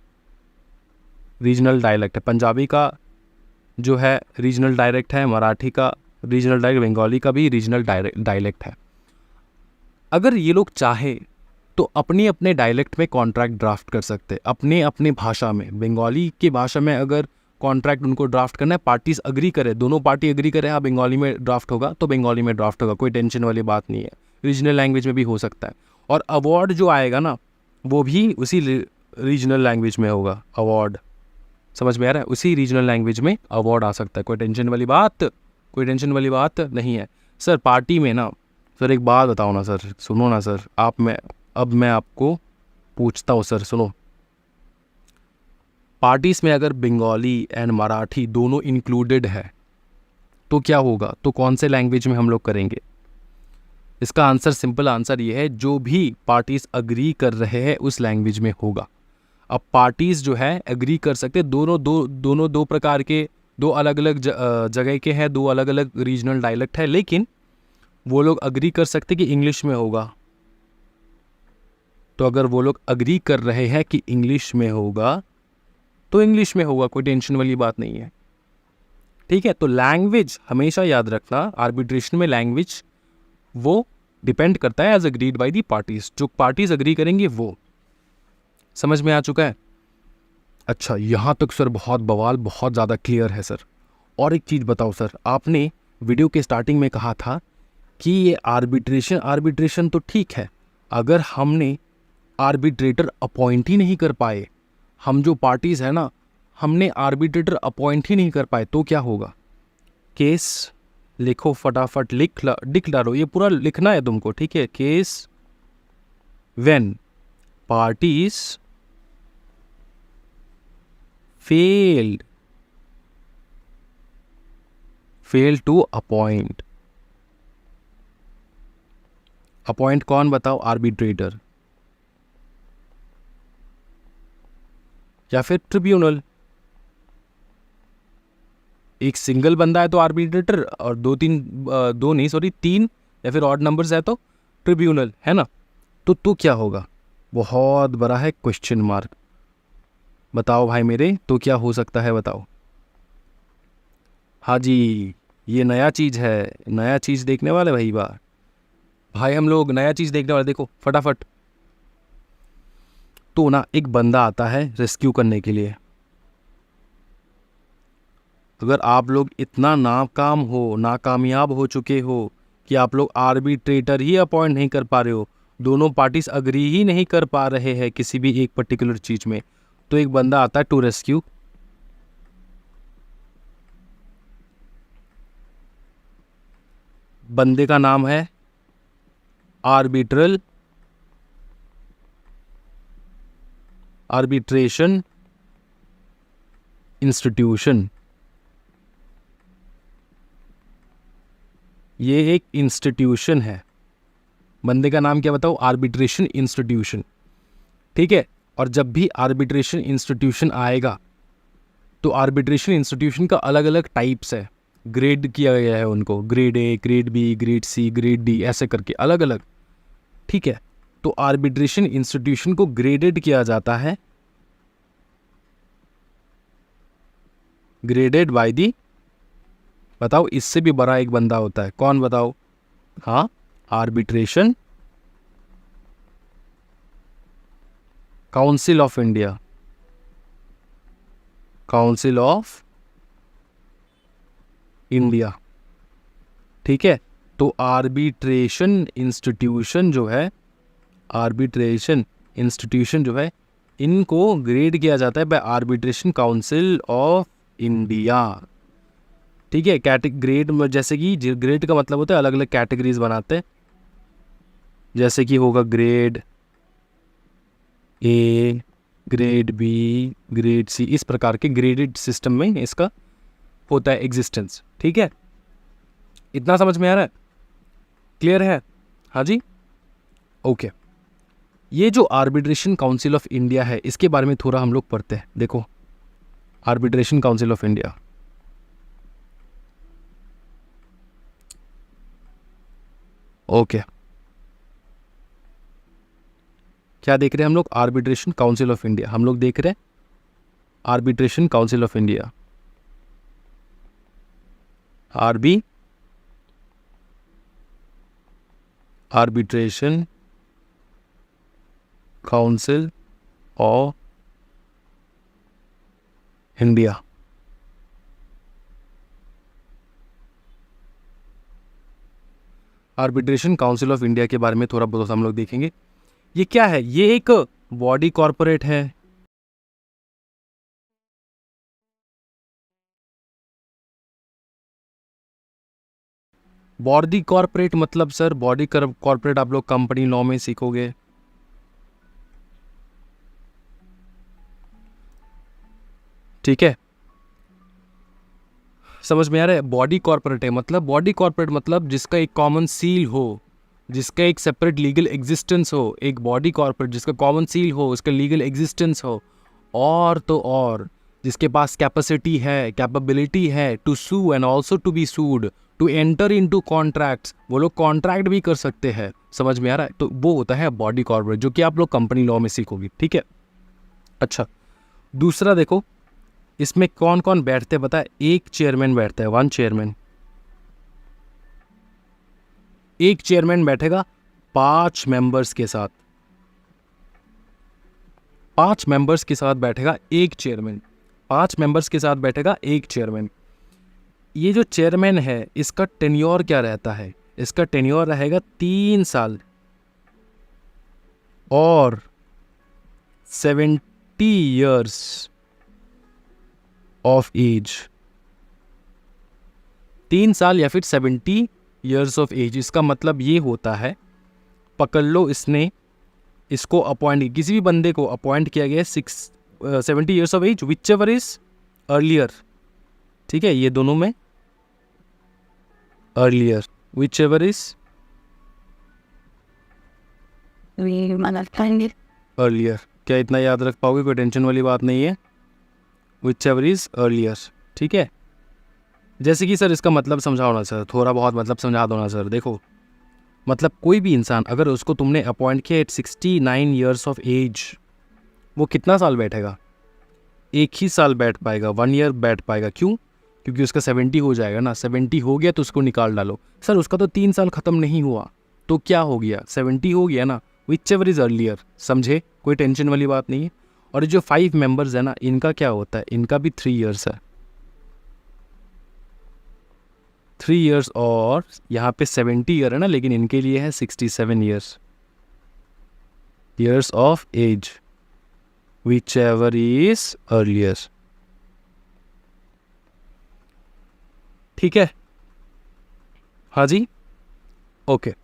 रीजनल डायलेक्ट है। पंजाबी का जो है रीजनल डायलेक्ट है, मराठी का रीजनल डायलेक्ट, बंगाली का भी रीजनल डायलेक्ट है। अगर ये लोग चाहे तो अपने अपने डायलेक्ट में कॉन्ट्रैक्ट ड्राफ्ट कर सकते हैं, अपने अपने भाषा में। बंगाली की भाषा में अगर कॉन्ट्रैक्ट उनको ड्राफ्ट करना है, पार्टीज अग्री करे, दोनों पार्टी अग्री करे हाँ बंगाली में ड्राफ्ट होगा तो बंगाली में ड्राफ्ट होगा, कोई टेंशन वाली बात नहीं है। रीजनल लैंग्वेज में भी हो सकता है। और अवार्ड जो आएगा ना वो भी उसी रीजनल लैंग्वेज में होगा। अवार्ड समझ में आ रहा है? उसी रीजनल लैंग्वेज में अवार्ड आ सकता है, कोई टेंशन वाली बात नहीं है। सर पार्टी में ना, सर एक बात बताओ ना सर, सुनो ना सर, अब मैं आपको पूछता हूँ सर, सुनो। पार्टीज में अगर बंगाली एंड मराठी दोनों इंक्लूडेड है तो क्या होगा? तो कौन से लैंग्वेज में हम लोग करेंगे? इसका आंसर, सिंपल आंसर ये है, जो भी पार्टीज अग्री कर रहे हैं उस लैंग्वेज में होगा। अब पार्टीज जो है एग्री कर सकते, दोनों दो प्रकार के, दो अलग अलग जगह के हैं, दो अलग अलग रीजनल डायलेक्ट है, लेकिन वो लोग अग्री कर सकते कि इंग्लिश में होगा। तो अगर वो लोग अग्री कर रहे हैं कि इंग्लिश में होगा तो इंग्लिश में होगा, कोई टेंशन वाली बात नहीं है। ठीक है, तो लैंग्वेज हमेशा याद रखना, आर्बिट्रेशन में लैंग्वेज वो डिपेंड करता है as agreed by the parties, जो पार्टीज अग्री करेंगे वो। समझ में आ चुका है? अच्छा यहाँ तक सर बहुत बवाल, बहुत ज़्यादा क्लियर है सर। और एक चीज़ बताओ सर, आपने वीडियो के स्टार्टिंग में कहा था कि ये आर्बिट्रेशन तो ठीक है, अगर हमने आर्बिट्रेटर अपॉइंट ही नहीं कर पाए, हम जो पार्टीज है ना, हमने आर्बिट्रेटर अपॉइंट ही नहीं कर पाए तो क्या होगा? केस लिखो फटाफट, लिख डालो, ये पूरा लिखना है तुमको, ठीक है? Case when parties fail to appoint कौन बताओ? आर्बिट्रेटर या फिर ट्रिब्यूनल। एक सिंगल बंदा है तो आर्बिट्रेटर, और तीन या फिर ऑड नंबर्स है तो ट्रिब्यूनल, है ना? तो क्या होगा? बहुत बड़ा है क्वेश्चन मार्क। बताओ भाई मेरे, तो क्या हो सकता है बताओ? हाँ जी, ये नया चीज़ है, नया चीज़ देखने वाले भाई हम लोग नया चीज़ देखने वाले, देखो फटाफट। तो ना एक बंदा आता है रेस्क्यू करने के लिए। अगर आप लोग इतना नाकामयाब हो चुके हो कि आप लोग आर्बिट्रेटर ही अपॉइंट नहीं कर पा रहे हो, दोनों पार्टीज अग्री ही नहीं कर पा रहे हैं किसी भी एक पर्टिकुलर चीज में, तो एक बंदा आता है टू रेस्क्यू। बंदे का नाम है आर्बिट्रेशन इंस्टीट्यूशन। ये एक इंस्टीट्यूशन है। बंदे का नाम क्या बताओ? Arbitration institution. ठीक है, और जब भी आर्बिट्रेशन इंस्टीट्यूशन आएगा तो आर्बिट्रेशन इंस्टीट्यूशन का अलग अलग टाइप्स है। ग्रेड किया गया है उनको, grade A, grade B, grade C, grade D, ऐसे करके अलग अलग। ठीक है, तो आर्बिट्रेशन इंस्टीट्यूशन को ग्रेडेड किया जाता है, ग्रेडेड बाय दी, बताओ इससे भी बड़ा एक बंदा होता है, कौन बताओ? हाँ, arbitration council of India, council of India. ठीक है, तो आर्बिट्रेशन इंस्टीट्यूशन जो है, आर्बिट्रेशन इंस्टीट्यूशन जो है, इनको ग्रेड किया जाता है by arbitration council of India. ठीक है, ग्रेड में जैसे कि ग्रेड का मतलब होता है अलग अलग कैटेगरीज बनाते हैं, जैसे कि होगा grade A, grade B, grade C, इस प्रकार के ग्रेडेड सिस्टम में इसका होता है एग्जिस्टेंस। ठीक है, इतना समझ में आ रहा है? क्लियर है? हाँ जी, ओके। ये जो आर्बिट्रेशन काउंसिल ऑफ इंडिया है, इसके बारे में थोड़ा हम लोग पढ़ते हैं। देखो, arbitration council of India, okay, क्या देख रहे हैं हम लोग? आर्बिट्रेशन काउंसिल ऑफ इंडिया, हम लोग देख रहे हैं arbitration council of India, RB, arbitration council of India. Arbitration council of India के बारे में थोड़ा बहुत हम लोग देखेंगे। ये क्या है? ये एक बॉडी कॉरपोरेट है, बॉडी कॉरपोरेट मतलब सर, बॉडी कॉरपोरेट आप लोग कंपनी लॉ में सीखोगे। ठीक है, समझ में आ रहा है? बॉडी कॉरपोरेट है मतलब, बॉडी कॉरपोरेट मतलब जिसका एक कॉमन सील हो, जिसका एक सेपरेट लीगल एग्जिस्टेंस हो, एक बॉडी कॉरपोरेट जिसका कॉमन सील हो, उसका लीगल एग्जिस्टेंस हो, और तो और जिसके पास कैपेसिटी है, कैपेबिलिटी है to sue and also to be sued, to enter into contracts, वो लोग कॉन्ट्रैक्ट भी कर सकते हैं। समझ में आ रहा है? तो वो होता है बॉडी कॉरपोरेट, जो कि आप लोग कंपनी लॉ में सीखोगे। ठीक है, अच्छा, दूसरा देखो, इसमें कौन कौन बैठते हैं पता है? एक चेयरमैन बैठता है, वन चेयरमैन, एक चेयरमैन बैठेगा 5 मेंबर्स के साथ, 5 मेंबर्स के साथ बैठेगा एक चेयरमैन, 5 मेंबर्स के साथ बैठेगा एक चेयरमैन। ये जो चेयरमैन है, इसका टेन्योर क्या रहता है? इसका टेन्योर रहेगा 3 साल और 70 ईयर्स ऑफ एज, 3 साल या फिर 70 ईयर्स ऑफ एज। इसका मतलब ये होता है, पकड़ लो, इसको अपॉइंट, किसी भी बंदे को अपॉइंट किया गया 70 years of age, whichever is earlier. ठीक है, ये दोनों में earlier, whichever is earlier. क्या इतना याद रख पाओगे? कोई टेंशन वाली बात नहीं है, विच एवर इज अर्लियर। ठीक है, जैसे कि सर इसका मतलब समझाओ ना सर, थोड़ा बहुत मतलब समझा दो ना सर। देखो, मतलब कोई भी इंसान अगर उसको तुमने अपॉइंट किया एट 69 ईयर्स ऑफ एज, वो कितना साल बैठेगा? एक ही साल बैठ पाएगा, 1 ईयर बैठ पाएगा। क्यों? क्योंकि उसका 70 हो जाएगा ना, 70 हो गया तो उसको निकाल डालो। सर उसका तो 3 साल ख़त्म नहीं हुआ, तो क्या हो गया? 70 हो गया ना, विच एवर इज़ अर्लियर। समझे? कोई टेंशन वाली बात नहीं है। और जो 5 मेंबर्स है ना, इनका क्या होता है? इनका भी 3 ईयर्स है, 3 ईयर्स, और यहाँ पे 70 ईयर है ना, लेकिन इनके लिए है 67 years of age, whichever is earlier. ठीक है, हाँ जी, ओके।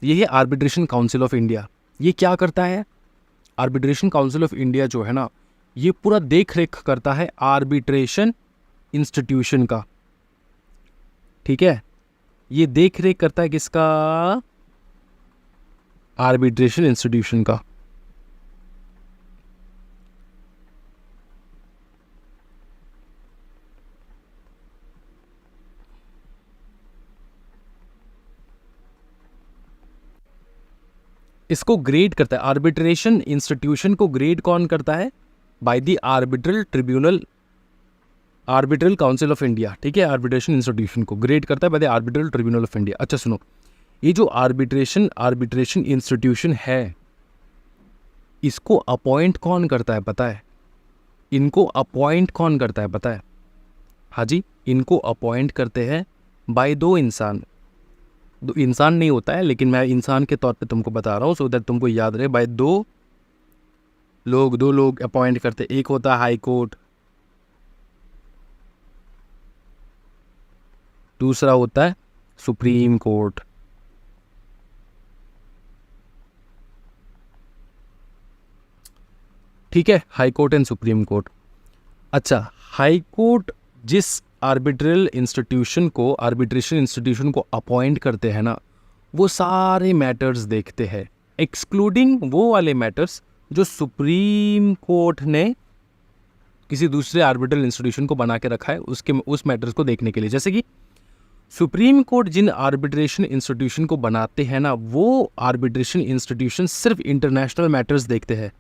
ये है आर्बिट्रेशन काउंसिल ऑफ इंडिया। ये क्या करता है? आर्बिट्रेशन काउंसिल ऑफ इंडिया जो है ना, ये पूरा देख रेख करता है आर्बिट्रेशन इंस्टीट्यूशन का। ठीक है, ये देख रेख करता है किसका? आर्बिट्रेशन इंस्टीट्यूशन का। इसको ग्रेड करता है, आर्बिट्रेशन इंस्टीट्यूशन को ग्रेड कौन करता है? By the arbitral tribunal, arbitral council of India, ठीक है, आर्बिट्रेशन इंस्टीट्यूशन को ग्रेड करता है by the arbitral tribunal of India. अच्छा सुनो, ये जो आर्बिट्रेशन इंस्टीट्यूशन है, इसको अपॉइंट कौन करता है पता है? इनको अपॉइंट कौन करता है पता है? हाँ जी, इनको अपॉइंट करते हैं बाय दो इंसान। दो इंसान नहीं होता है, लेकिन मैं इंसान के तौर पे तुमको बता रहा हूँ सो दैट तुमको याद रहे। बाय दो लोग अपॉइंट करते। एक होता है हाई कोर्ट, दूसरा होता है सुप्रीम कोर्ट। ठीक है, high court and supreme court. अच्छा, हाई कोर्ट जिस आर्बिट्रेशन इंस्टीट्यूशन को अपॉइंट करते हैं ना, वो सारे मैटर्स देखते हैं, एक्सक्लूडिंग वो वाले मैटर्स जो सुप्रीम कोर्ट ने किसी दूसरे आर्बिट्रल इंस्टीट्यूशन को बना के रखा है उस मैटर्स को देखने के लिए। जैसे कि सुप्रीम कोर्ट जिन आर्बिट्रेशन इंस्टीट्यूशन को बनाते हैं ना, वो आर्बिट्रेशन इंस्टीट्यूशन सिर्फ इंटरनेशनल मैटर्स देखते हैं,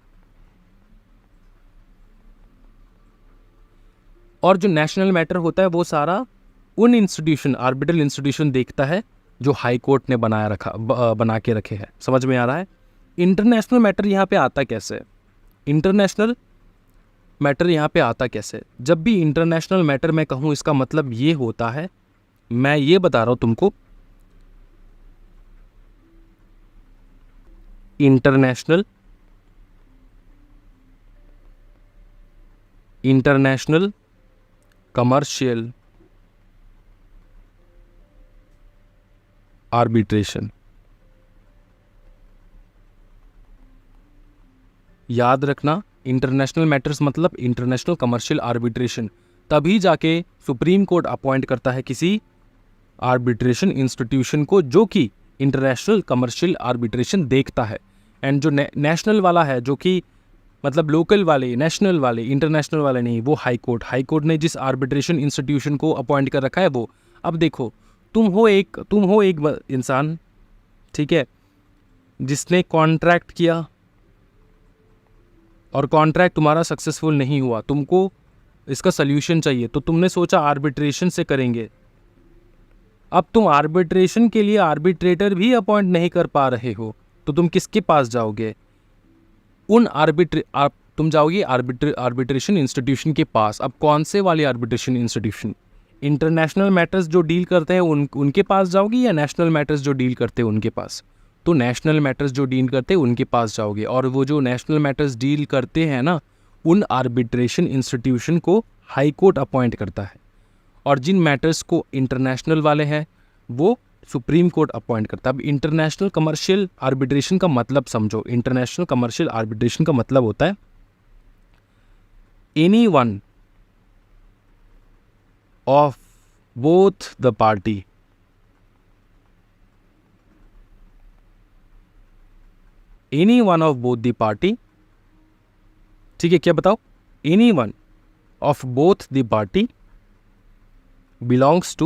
और जो नेशनल मैटर होता है वो सारा उन आर्बिट्रल इंस्टीट्यूशन देखता है जो हाई कोर्ट ने बना के रखे हैं। समझ में आ रहा है? इंटरनेशनल मैटर यहाँ पे आता कैसे? इंटरनेशनल मैटर यहाँ पे आता कैसे? जब भी इंटरनेशनल मैटर मैं कहूँ, इसका मतलब ये होता है, मैं ये बता रहा हूँ तुमको, इंटरनेशनल कमर्शियल आर्बिट्रेशन। याद रखना, इंटरनेशनल मैटर्स मतलब इंटरनेशनल कमर्शियल आर्बिट्रेशन। तभी जाके सुप्रीम कोर्ट अपॉइंट करता है किसी आर्बिट्रेशन इंस्टीट्यूशन को जो कि इंटरनेशनल कमर्शियल आर्बिट्रेशन देखता है। एंड जो नेशनल वाला है, जो कि मतलब लोकल वाले, नेशनल वाले, इंटरनेशनल वाले नहीं, वो हाई कोर्ट ने जिस आर्बिट्रेशन इंस्टीट्यूशन को अपॉइंट कर रखा है वो। अब देखो, तुम हो एक इंसान, ठीक है, जिसने कॉन्ट्रैक्ट किया और कॉन्ट्रैक्ट तुम्हारा सक्सेसफुल नहीं हुआ, तुमको इसका सल्यूशन चाहिए, तो तुमने सोचा आर्बिट्रेशन से करेंगे। अब तुम आर्बिट्रेशन के लिए आर्बिट्रेटर भी अपॉइंट नहीं कर पा रहे हो, तो तुम किसके पास जाओगे? तुम जाओगे आर्बिट्रेशन इंस्टीट्यूशन के पास। अब कौन से वाले आर्बिट्रेशन इंस्टीट्यूशन? इंटरनेशनल मैटर्स जो डील करते हैं उनके पास जाओगे, या नेशनल मैटर्स जो डील करते हैं उनके पास? तो नेशनल मैटर्स जो डील करते हैं उनके पास जाओगे। और वो जो नेशनल मैटर्स डील करते हैं ना, उन आर्बिट्रेशन इंस्टीट्यूशन को हाई कोर्ट अपॉइंट करता है, और जिन मैटर्स को इंटरनेशनल वाले हैं वो सुप्रीम कोर्ट अपॉइंट करता है। अब इंटरनेशनल कमर्शियल आर्बिट्रेशन का मतलब समझो। इंटरनेशनल कमर्शियल आर्बिट्रेशन का मतलब होता है any one of both the party, any one of both the party, ठीक है, क्या बताओ? Any one of both the party belongs to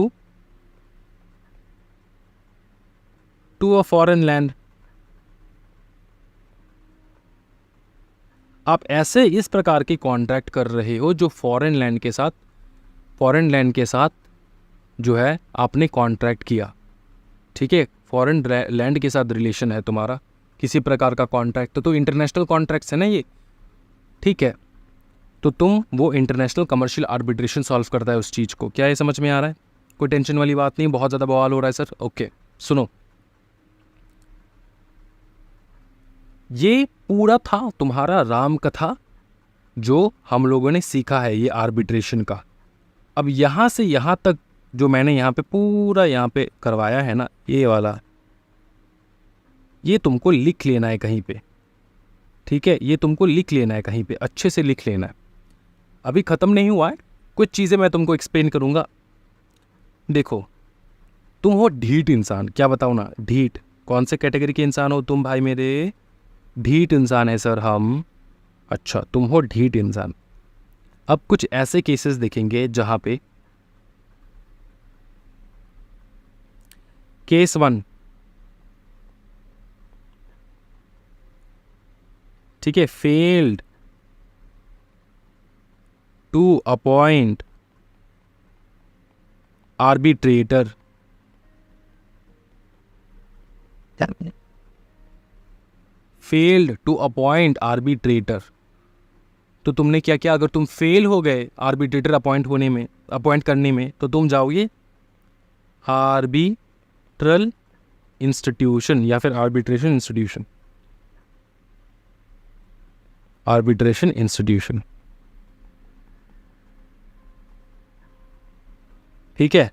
a foreign land। आप ऐसे इस प्रकार के कॉन्ट्रैक्ट कर रहे हो जो फॉरेन लैंड के साथ जो है आपने कॉन्ट्रैक्ट किया, ठीक है, फॉरेन लैंड के साथ रिलेशन है तुम्हारा, किसी प्रकार का कॉन्ट्रैक्ट, तो इंटरनेशनल कॉन्ट्रैक्ट्स है ना ये, ठीक है। तो तुम वो इंटरनेशनल कमर्शियल आर्बिट्रेशन सॉल्व करता है उस चीज़ को। क्या ये समझ में आ रहा है? कोई टेंशन वाली बात नहीं, बहुत ज़्यादा बवाल हो रहा है सर? ओके, सुनो, ये पूरा था तुम्हारा राम कथा जो हम लोगों ने सीखा है ये आर्बिट्रेशन का। अब यहाँ से यहाँ तक जो मैंने यहाँ पे पूरा यहाँ पे करवाया है ना, ये वाला, ये तुमको लिख लेना है कहीं पे, ठीक है, ये तुमको लिख लेना है कहीं पे, अच्छे से लिख लेना है। अभी ख़त्म नहीं हुआ है, कुछ चीज़ें मैं तुमको एक्सप्लेन करूँगा। देखो, तुम हो ढीठ इंसान, क्या बताओ ना, ढीठ। कौन से कैटेगरी के इंसान हो तुम भाई मेरे? ढीठ इंसान है सर हम। अच्छा, तुम हो ढीठ इंसान। अब कुछ ऐसे केसेस देखेंगे जहाँ पे केस 1, ठीक है, failed to appoint arbitrator, failed to appoint arbitrator. तो तुमने क्या किया, अगर तुम फेल हो गए आर्बिट्रेटर अपॉइंट करने में, तो तुम जाओगे आर्बिट्रल इंस्टीट्यूशन या फिर आर्बिट्रेशन इंस्टीट्यूशन। ठीक है।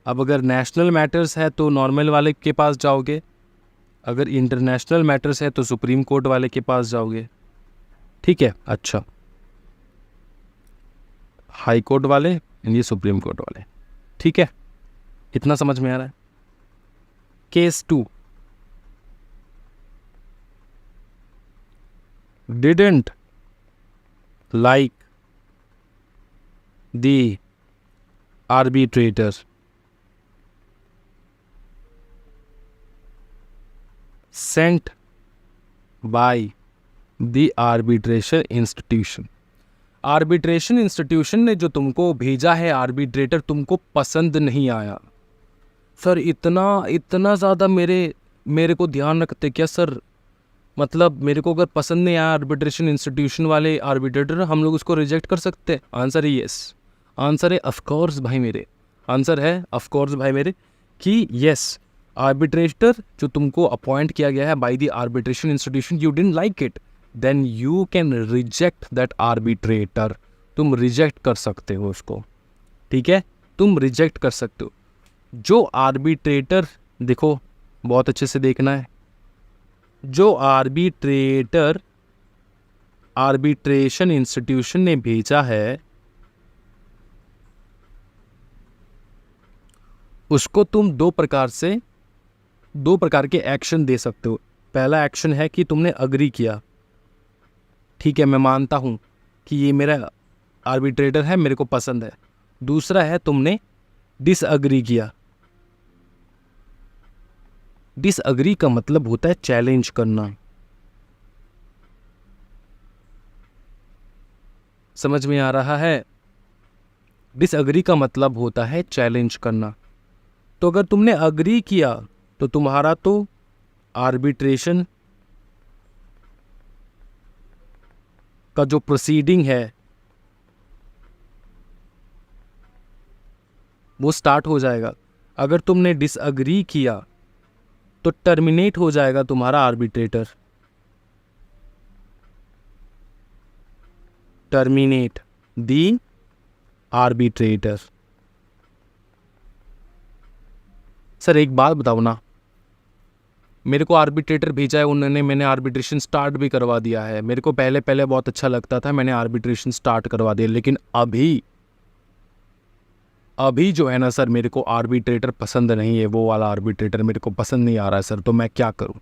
अब अगर नेशनल मैटर्स है तो नॉर्मल वाले के पास जाओगे, अगर इंटरनेशनल मैटर्स है तो सुप्रीम कोर्ट वाले के पास जाओगे। ठीक है। अच्छा, हाई कोर्ट वाले एंड ये सुप्रीम कोर्ट वाले। ठीक है, इतना समझ में आ रहा है। Case 2, didn't like the arbitrator, sent by the arbitration institution. Arbitration institution ने जो तुमको भेजा है आर्बिट्रेटर, तुमको पसंद नहीं आया। सर इतना ज़्यादा मेरे को ध्यान रखते क्या सर? मतलब मेरे को अगर पसंद नहीं आया आर्बिट्रेशन इंस्टीट्यूशन वाले आर्बिट्रेटर, हम लोग उसको रिजेक्ट कर सकते हैं? आंसर है यस। आंसर है ऑफकोर्स भाई मेरे, आंसर है ऑफकोर्स भाई मेरे कि यस। आर्बिट्रेटर जो तुमको अपॉइंट किया गया है by the arbitration institution, you didn't like it, then you can reject that arbitrator. तुम रिजेक्ट कर सकते हो उसको। ठीक है, तुम रिजेक्ट कर सकते हो। जो आर्बिट्रेटर, देखो बहुत अच्छे से देखना है, जो आर्बिट्रेटर आर्बिट्रेशन इंस्टीट्यूशन ने भेजा है उसको तुम दो प्रकार के एक्शन दे सकते हो। पहला एक्शन है कि तुमने अग्री किया, ठीक है मैं मानता हूं कि ये मेरा आर्बिट्रेटर है, मेरे को पसंद है। दूसरा है तुमने डिसअग्री किया। डिसअग्री का मतलब होता है चैलेंज करना। समझ में आ रहा है? डिसअग्री का मतलब होता है चैलेंज करना। तो अगर तुमने अग्री किया तो तुम्हारा तो आर्बिट्रेशन का जो प्रोसीडिंग है वो स्टार्ट हो जाएगा। अगर तुमने डिसअग्री किया तो टर्मिनेट हो जाएगा तुम्हारा arbitrator. Terminate the arbitrator. Sir एक बात बताओ ना, मेरे को आर्बिट्रेटर भेजा है उन्होंने, मैंने आर्बिट्रेशन स्टार्ट भी करवा दिया है। मेरे को पहले बहुत अच्छा लगता था, मैंने आर्बिट्रेशन स्टार्ट करवा दिया, लेकिन अभी जो है ना सर, मेरे को आर्बिट्रेटर पसंद नहीं है, वो वाला आर्बिट्रेटर मेरे को पसंद नहीं आ रहा है सर, तो मैं क्या करूं?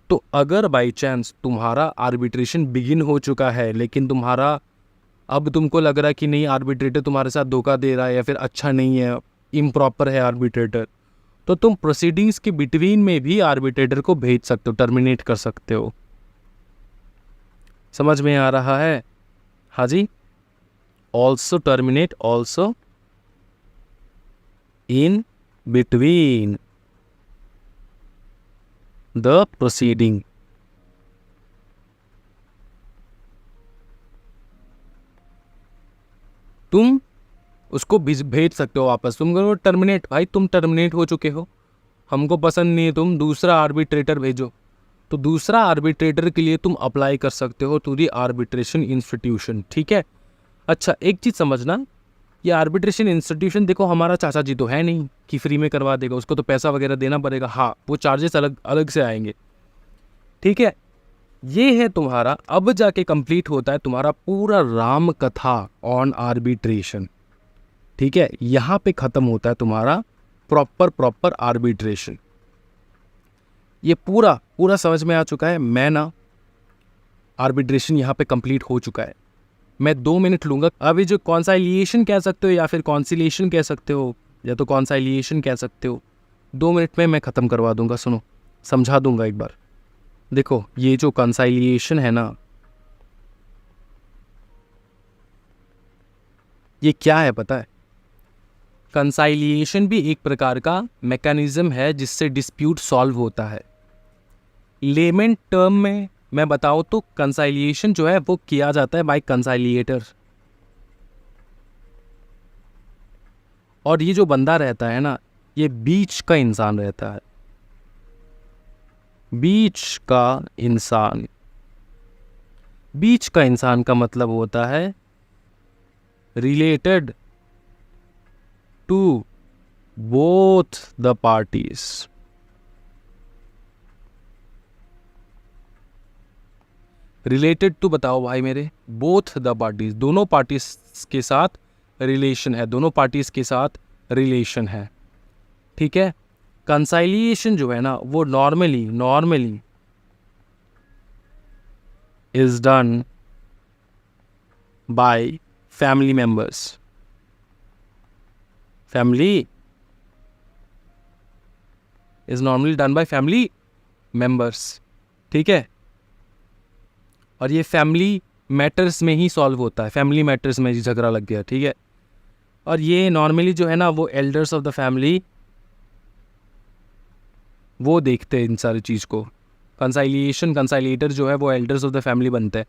तो अगर बाई चांस तुम्हारा आर्बिट्रेशन बिगिन हो चुका है, लेकिन अब तुमको लग रहा है कि नहीं आर्बिट्रेटर तुम्हारे साथ धोखा दे रहा है या फिर अच्छा नहीं है, इम्प्रॉपर है आर्बिट्रेटर, तो तुम प्रोसीडिंग्स के बिटवीन में भी आर्बिट्रेटर को भेज सकते हो, टर्मिनेट कर सकते हो। समझ में आ रहा है? हाँ जी। Also terminate also in between the proceeding. तुम उसको भेज सकते हो वापस। तुम करो टर्मिनेट, भाई तुम टर्मिनेट हो चुके हो, हमको पसंद नहीं है, तुम दूसरा आर्बिट्रेटर भेजो। तो दूसरा आर्बिट्रेटर के लिए तुम अप्लाई कर सकते हो टू द आर्बिट्रेशन इंस्टीट्यूशन। ठीक है। अच्छा एक चीज़ समझना, ये आर्बिट्रेशन इंस्टीट्यूशन देखो हमारा चाचा जी तो है नहीं कि फ्री में करवा देगा, उसको तो पैसा वगैरह देना पड़ेगा। हाँ, वो चार्जेस अलग से आएंगे। ठीक है। ये है तुम्हारा, अब जाके कंप्लीट होता है तुम्हारा पूरा राम कथा ऑन आर्बिट्रेशन। ठीक है, यहाँ पे खत्म होता है तुम्हारा प्रॉपर आर्बिट्रेशन। ये पूरा समझ में आ चुका है। मैं ना आर्बिट्रेशन यहाँ पे कंप्लीट हो चुका है। मैं 2 मिनट लूँगा। अभी जो कॉन्साइलिएशन कह सकते हो या फिर कॉन्सिलेशन कह सकते हो, या तो कॉन्साइलिएशन कह सकते हो, 2 मिनट में मैं ख़त्म करवा दूंगा। सुनो, समझा दूंगा एक बार। देखो ये जो कंसाइलिएशन है ना, ये क्या है पता है? कंसाइलिएशन भी एक प्रकार का मैकेनिज्म है जिससे डिस्प्यूट सॉल्व होता है। लेमन टर्म में मैं बताऊं तो कंसाइलिएशन जो है वो किया जाता है बाय कंसाइलिएटर। और ये जो बंदा रहता है ना, ये बीच का इंसान रहता है, बीच का इंसान। बीच का इंसान का मतलब होता है related to both the parties. Related to बताओ भाई मेरे, बोथ द पार्टीज, दोनों पार्टीज के साथ रिलेशन है, दोनों पार्टीज के साथ रिलेशन है, ठीक है। कंसाइलिएशन जो है ना वो normally is done by family members. Family is normally done by family members, ठीक है। और ये फैमिली मैटर्स में ही सॉल्व होता है, फैमिली मैटर्स में झगड़ा लग गया, ठीक है। और ये नॉर्मली जो है ना वो एल्डर्स ऑफ द फैमिली वो देखते हैं इन सारी चीज़ को। कंसाइलिएटर जो है वो एल्डर्स ऑफ द फैमिली बनते हैं।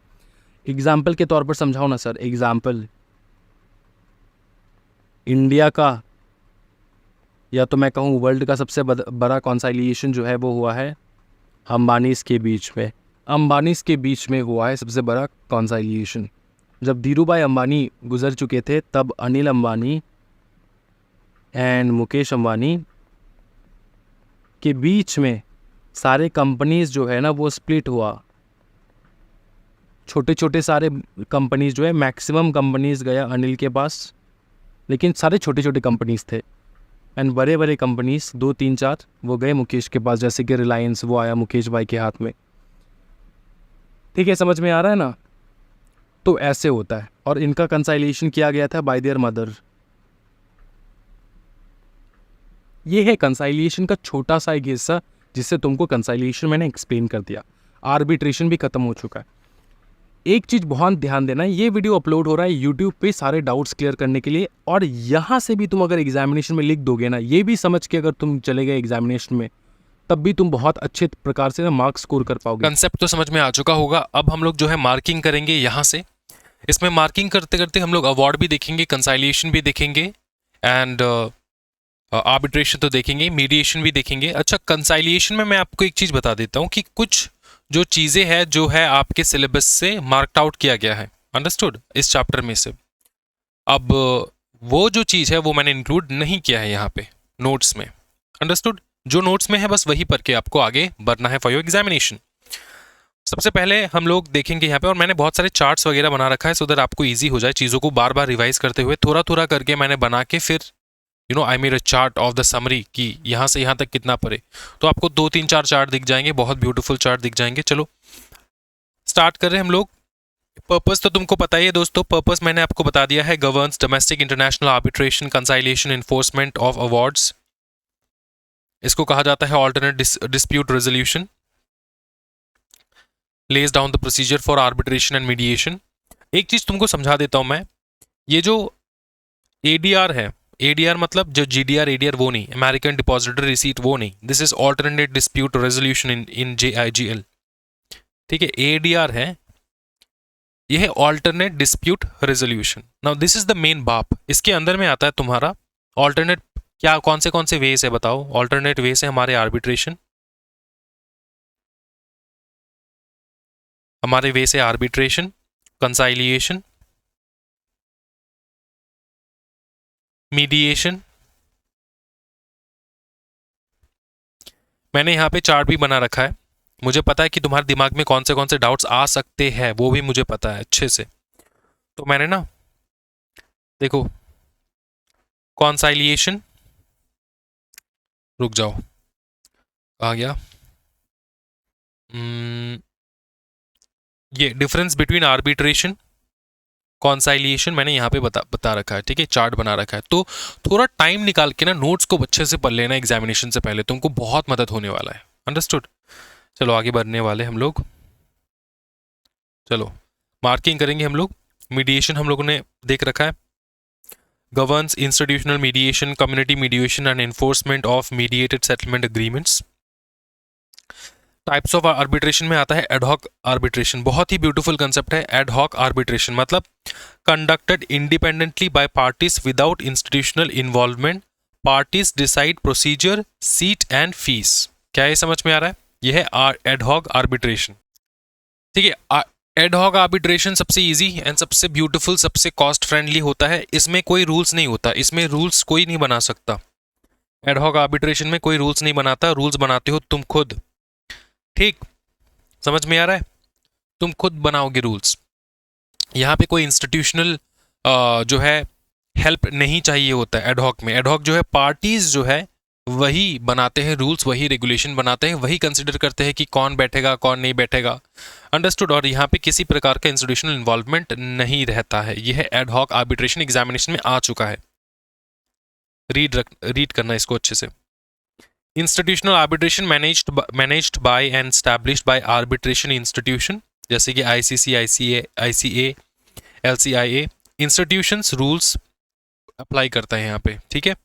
एग्जाम्पल के तौर पर समझाओ ना सर। एग्जाम्पल इंडिया का या तो मैं कहूँ वर्ल्ड का सबसे बड़ा कंसाइलिएशन जो है वो हुआ है अंबानीज़ के बीच में। अंबानीज़ के बीच में हुआ है सबसे बड़ा कंसाइलिएशन। जब धीरूभाई अंबानी गुजर चुके थे तब अनिल अंबानी एंड मुकेश अंबानी के बीच में सारे कंपनीज जो है ना वो स्प्लिट हुआ। छोटे छोटे सारे कंपनीज जो है, मैक्सिमम कंपनीज गया अनिल के पास, लेकिन सारे छोटे छोटे कंपनीज थे। एंड बड़े बड़े कंपनीज 2 3 4 वो गए मुकेश के पास, जैसे कि रिलायंस वो आया मुकेश भाई के हाथ में। ठीक है, समझ में आ रहा है ना? तो ऐसे होता है। और इनका कंसाइलेशन किया गया था बाय देयर मदर। ये है कंसाइलेशन का छोटा सा एक हिस्सा जिससे तुमको कंसाइलेशन मैंने एक्सप्लेन कर दिया। आर्बिट्रेशन भी खत्म हो चुका है। एक चीज़ बहुत ध्यान देना है, ये वीडियो अपलोड हो रहा है यूट्यूब पे सारे डाउट्स क्लियर करने के लिए। और यहाँ से भी तुम अगर एग्जामिनेशन में लिख दोगे ना, ये भी समझ के अगर तुम चले गए एग्जामिनेशन में, तब भी तुम बहुत अच्छे प्रकार से ना मार्क्स स्कोर कर पाओगे। कंसेप्ट तो समझ में आ चुका होगा। अब हम लोग जो है मार्किंग करेंगे यहाँ से। इसमें मार्किंग करते करते हम लोग अवार्ड भी देखेंगे, कंसाइलेशन भी देखेंगे एंड आर्बिट्रेशन तो देखेंगे, मीडिएशन भी देखेंगे। अच्छा, कंसाइलेशन में मैं आपको एक चीज़ बता देता हूँ कि कुछ जो चीज़ें हैं जो है आपके सिलेबस से मार्क्ड आउट किया गया है, अंडरस्टूड, इस चैप्टर में से। अब वो जो चीज़ है वो मैंने इंक्लूड नहीं किया है यहाँ पे नोट्स में, अंडरस्टूड। जो नोट्स में है बस वही पढ़ के आपको आगे बढ़ना है फॉर योर एग्जामिनेशन। सबसे पहले हम लोग देखेंगे यहाँ पे, और मैंने बहुत सारे चार्ट्स वगैरह बना रखा है सो दैट आपको इजी हो जाए चीज़ों को बार बार रिवाइज करते हुए। थोड़ा थोड़ा करके मैंने बना के फिर I made a chart of the summary कि यहाँ से यहाँ तक कितना पड़े, तो आपको 2 3 4 चार्ट दिख जाएंगे, बहुत ब्यूटीफुल चार्ट दिख जाएंगे। चलो स्टार्ट कर रहे हैं हम लोग। पर्पस तो तुमको पता ही है दोस्तों, पर्पस मैंने आपको बता दिया है, governs domestic international arbitration conciliation enforcement of awards. इसको कहा जाता है alternate dispute resolution, lays down the procedure for arbitration and mediation. एक चीज तुमको समझा देता हूं मैं, ये जो एडीआर है, एडीआर मतलब जो जीडीआर एडीआर वो नहीं, अमेरिकन डिपॉजिटरी रिसीट वो नहीं, this is alternate dispute resolution in JIGL। ठीक है, एडीआर है, यह है alternate dispute resolution. Now this is the main बाप, इसके अंदर में आता है तुम्हारा ऑल्टरनेट। क्या कौन से वेज है बताओ? ऑल्टरनेट वेज है हमारे आर्बिट्रेशन, हमारे वे से आर्बिट्रेशन, कंसाइलिएशन, मीडिएशन। मैंने यहाँ पे चार्ट भी बना रखा है, मुझे पता है कि तुम्हारे दिमाग में कौन से डाउट्स आ सकते हैं, वो भी मुझे पता है अच्छे से। तो मैंने ना देखो, कंसाइलिएशन, रुक जाओ आ गया, ये डिफरेंस बिटवीन आर्बिट्रेशन कंसाइलिएशन मैंने यहाँ पे बता रखा है, ठीक है, चार्ट बना रखा है। तो थोड़ा टाइम निकाल के ना नोट्स को अच्छे से पढ़ लेना एग्जामिनेशन से पहले, तुमको बहुत मदद होने वाला है, अंडरस्टूड। चलो आगे बढ़ने वाले हम लोग। चलो मार्किंग करेंगे हम लोग। मीडिएशन हम लोगों ने देख रखा है। Governs institutional mediation, community mediation and enforcement of mediated settlement agreements. Types of arbitration में आता है एडहॉक आर्बिट्रेशन। बहुत ही ब्यूटीफुल कंसेप्ट है एडहॉक आर्बिट्रेशन, मतलब conducted independently by parties without institutional involvement. Parties decide procedure, seat and fees. क्या ये समझ में आ रहा है? यह है एडहॉक आर्बिट्रेशन। ठीक है, एडहॉक आर्बिट्रेशन सबसे इजी एंड सबसे ब्यूटीफुल, सबसे कॉस्ट फ्रेंडली होता है। इसमें कोई रूल्स नहीं होता, इसमें रूल्स कोई नहीं बना सकता। एडहॉक आर्बिट्रेशन में कोई रूल्स नहीं बनाता, रूल्स बनाते हो तुम खुद। ठीक, समझ में आ रहा है? तुम खुद बनाओगे रूल्स। यहाँ पे कोई इंस्टीट्यूशनल जो है हेल्प नहीं चाहिए होता है एडहॉक में। एडहॉक जो है पार्टीज जो है वही बनाते हैं रूल्स, वही रेगुलेशन बनाते हैं, वही कंसिडर करते हैं कि कौन बैठेगा कौन नहीं बैठेगा। अंडरस्टूड? और यहाँ पे किसी प्रकार का इंस्टीट्यूशनल इन्वॉल्वमेंट नहीं रहता है। यह एडहॉक आर्बिट्रेशन एग्जामिनेशन में आ चुका है। रीड करना इसको अच्छे से। Institutional arbitration managed by and established by arbitration institution, जैसे कि ICC, ICA, LCIA. Institutions rules apply करता है यहाँ पे। ठीक है,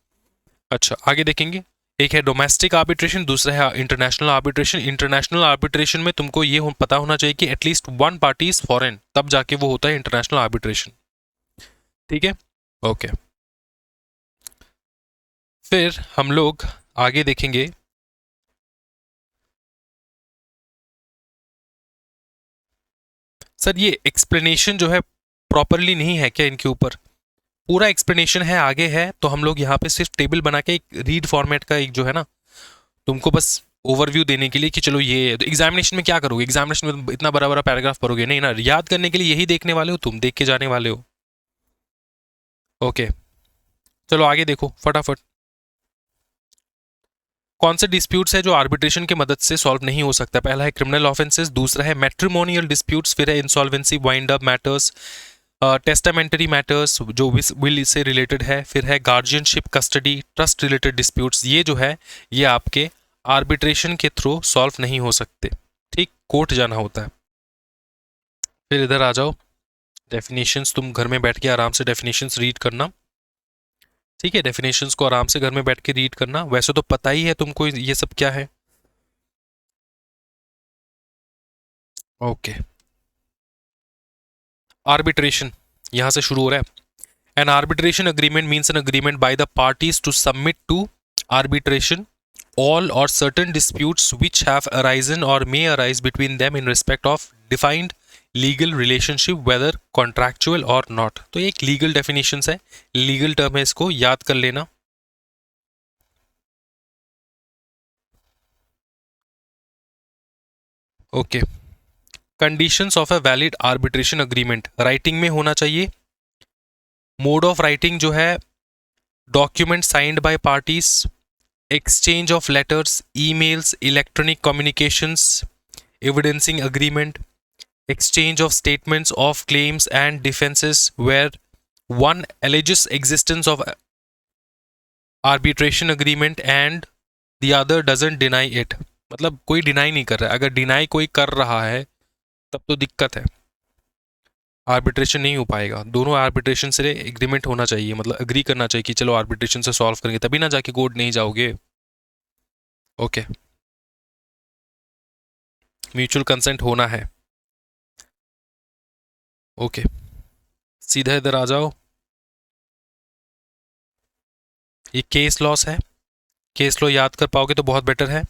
अच्छा आगे देखेंगे। एक है डोमेस्टिक आर्बिट्रेशन, दूसरा है इंटरनेशनल आर्बिट्रेशन। इंटरनेशनल आर्बिट्रेशन में तुमको ये पता होना चाहिए कि at least one party is foreign, तब जाके वो होता है इंटरनेशनल आर्बिट्रेशन। ठीक है, ओके। फिर हम लोग आगे देखेंगे। सर ये एक्सप्लेनेशन जो है प्रॉपरली नहीं है क्या इनके ऊपर? पूरा एक्सप्लेनेशन है, आगे है, तो हम लोग यहाँ पे सिर्फ टेबल बना के एक रीड फॉर्मेट का एक जो है ना, तुमको बस ओवरव्यू देने के लिए कि चलो ये एग्जामिनेशन में क्या करोगे। एग्जामिनेशन में इतना बड़ा बड़ा पैराग्राफ पढ़ोगे नहीं ना, याद करने के लिए यही देखने वाले हो, तुम देख के जाने वाले हो। ओके, चलो आगे देखो फटाफट। कौन से डिस्प्यूट्स है जो आर्बिट्रेशन की मदद से सॉल्व नहीं हो सकता? पहला है क्रिमिनल ऑफेंसेस, दूसरा है मैट्रिमोनियल डिस्प्यूट्स, फिर है insolvency wind up matters, testamentary matters जो विल से रिलेटेड है, फिर है guardianship, custody, trust related disputes. ये जो है ये आपके आर्बिट्रेशन के थ्रू सॉल्व नहीं हो सकते। ठीक, कोर्ट जाना होता है। फिर इधर आ जाओ, डेफिनेशंस तुम घर में बैठ के आराम से डेफिनेशंस रीड करना। ठीक है, डेफिनेशंस को आराम से घर में बैठ के रीड करना। वैसे तो पता ही है तुमको ये सब क्या है। ओके, आर्बिट्रेशन यहां से शुरू हो रहा है। An arbitration agreement means an agreement by the parties to submit to arbitration all or certain disputes which have arisen or may arise between them in respect of defined legal relationship whether contractual or not। तो ये एक legal definitions है, legal term है, इसको याद कर लेना। Okay, conditions of a valid arbitration agreement writing में होना चाहिए। मोड ऑफ राइटिंग जो है document signed by parties, exchange of letters, emails, electronic communications, evidencing agreement, exchange of statements of claims and defenses where one alleges existence of arbitration agreement and the other doesn't deny it। मतलब कोई deny नहीं कर रहा है। अगर deny कोई कर रहा है तब तो दिक्कत है, आर्बिट्रेशन नहीं हो पाएगा। दोनों आर्बिट्रेशन से एग्रीमेंट होना चाहिए, मतलब अग्री करना चाहिए कि चलो आर्बिट्रेशन से सॉल्व करेंगे, तभी ना जाके कोर्ट नहीं जाओगे। ओके, म्यूचुअल कंसेंट होना है। ओके, सीधा इधर आ जाओ। ये केस लॉस है, केस लॉ याद कर पाओगे तो बहुत बेटर है।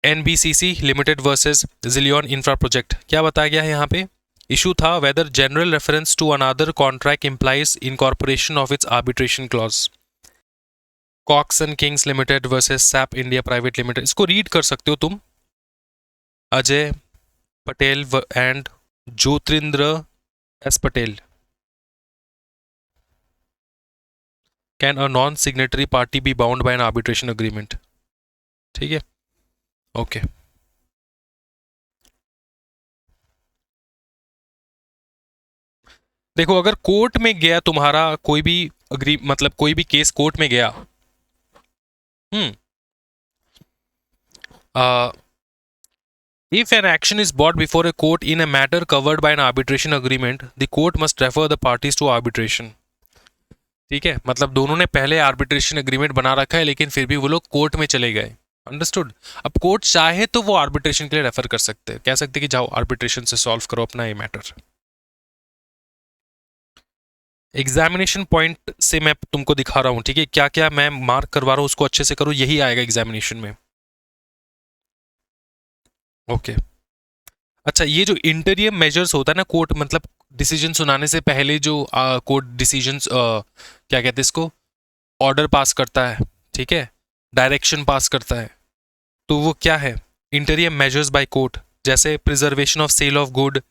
NBCC limited versus Zillion infra project, क्या बताया गया है यहाँ पे? इशू था whether general reference to another contract implies incorporation of its arbitration clause. Cox and Kings limited versus SAP India private limited, इसको रीड कर सकते हो तुम। Ajay Patel and Jyotirindra S Patel. Can a non signatory party be bound by an arbitration agreement? ठीक है, okay. देखो अगर court में गया तुम्हारा कोई भी मतलब कोई भी केस कोर्ट में गया, If an action is brought before a court in a matter covered by an arbitration agreement, the court must refer the parties to arbitration. ठीक है, मतलब दोनों ने पहले आर्बिट्रेशन एग्रीमेंट बना रखा है लेकिन फिर भी वो लोग कोर्ट में चले गए. अंडरस्टूड. अब कोर्ट चाहे तो वो आर्बिट्रेशन के लिए रेफर कर सकते हैं, कह सकते हैं कि जाओ आर्बिट्रेशन से सॉल्व करो अपना ये मैटर. एग्जामिनेशन पॉइंट से मैं तुमको दिखा रहा हूं, ठीक है, क्या क्या मैं मार्क करवा रहा हूं उसको अच्छे से करो, यही आएगा एग्जामिनेशन में. ओके. अच्छा, ये जो इंटरियम मेजर्स होता है ना कोर्ट, मतलब डिसीजन सुनाने से पहले जो कोर्ट डिसीजंस क्या कहते हैं इसको, ऑर्डर पास करता है, ठीक है, डायरेक्शन पास करता है, तो वो क्या है, इंटरियम मेजर्स बाय कोर्ट. जैसे preservation of sale of good,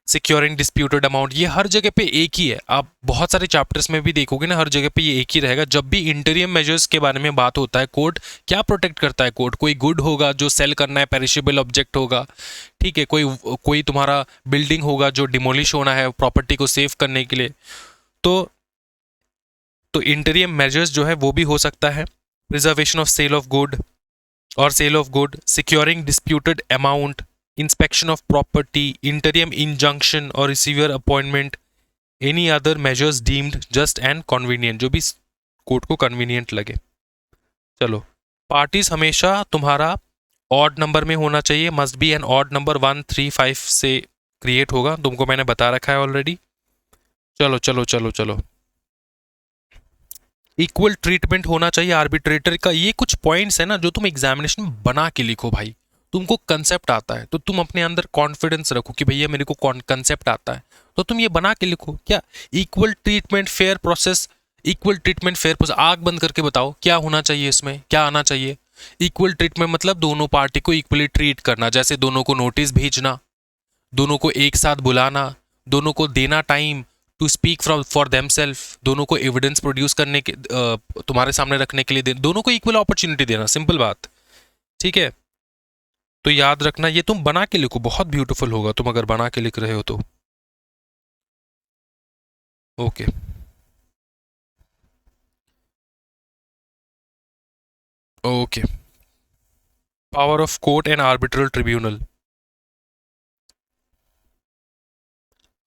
securing disputed amount, ये हर जगह पे एक ही है. आप बहुत सारे चैप्टर्स में भी देखोगे ना, हर जगह पे ये एक ही रहेगा. जब भी इंटरियम मेजर्स के बारे में बात होता है, कोर्ट क्या प्रोटेक्ट करता है, कोर्ट कोई गुड होगा जो सेल करना है, पेरिशेबल ऑब्जेक्ट होगा, ठीक है, कोई कोई तुम्हारा बिल्डिंग होगा जो डिमोलिश होना है प्रॉपर्टी को सेव करने के लिए. तो इंटरियम मेजर्स जो है वो भी हो सकता है. Preservation of sale of good और sale of good, securing disputed amount, inspection of property, interim injunction or receiver appointment, any other measures deemed just and convenient, जो भी कोर्ट को कन्वीनियंट लगे. चलो, पार्टीज हमेशा तुम्हारा ऑड नंबर में होना चाहिए, must be an odd number 1 3 5 से क्रिएट होगा, तुमको मैंने बता रखा है ऑलरेडी. चलो चलो चलो चलो. इक्वल ट्रीटमेंट होना चाहिए आर्बिट्रेटर का. ये कुछ पॉइंट्स है ना जो तुम एग्जामिनेशन में बना के लिखो भाई. तुमको कंसेप्ट आता है तो तुम अपने अंदर कॉन्फिडेंस रखो कि भैया मेरे को कंसेप्ट आता है, तो तुम ये बना के लिखो. क्या equal treatment fair process, equal treatment fair process, आग बंद करके बताओ क्या होना चाहिए इसमें, क्या आना चाहिए. इक्वल ट्रीटमेंट मतलब दोनों पार्टी को इक्वली ट्रीट करना, जैसे दोनों को नोटिस भेजना, दोनों को एक साथ बुलाना, दोनों को देना time to speak from for them self, दोनों को एविडेंस प्रोड्यूस करने के तुम्हारे सामने रखने के लिए दोनों को इक्वल अपॉर्चुनिटी देना. सिंपल बात, ठीक है. तो याद रखना, ये तुम बना के लिखो, बहुत ब्यूटीफुल होगा तुम अगर बना के लिख रहे हो तो. Okay. Okay. Power of court and arbitral tribunal.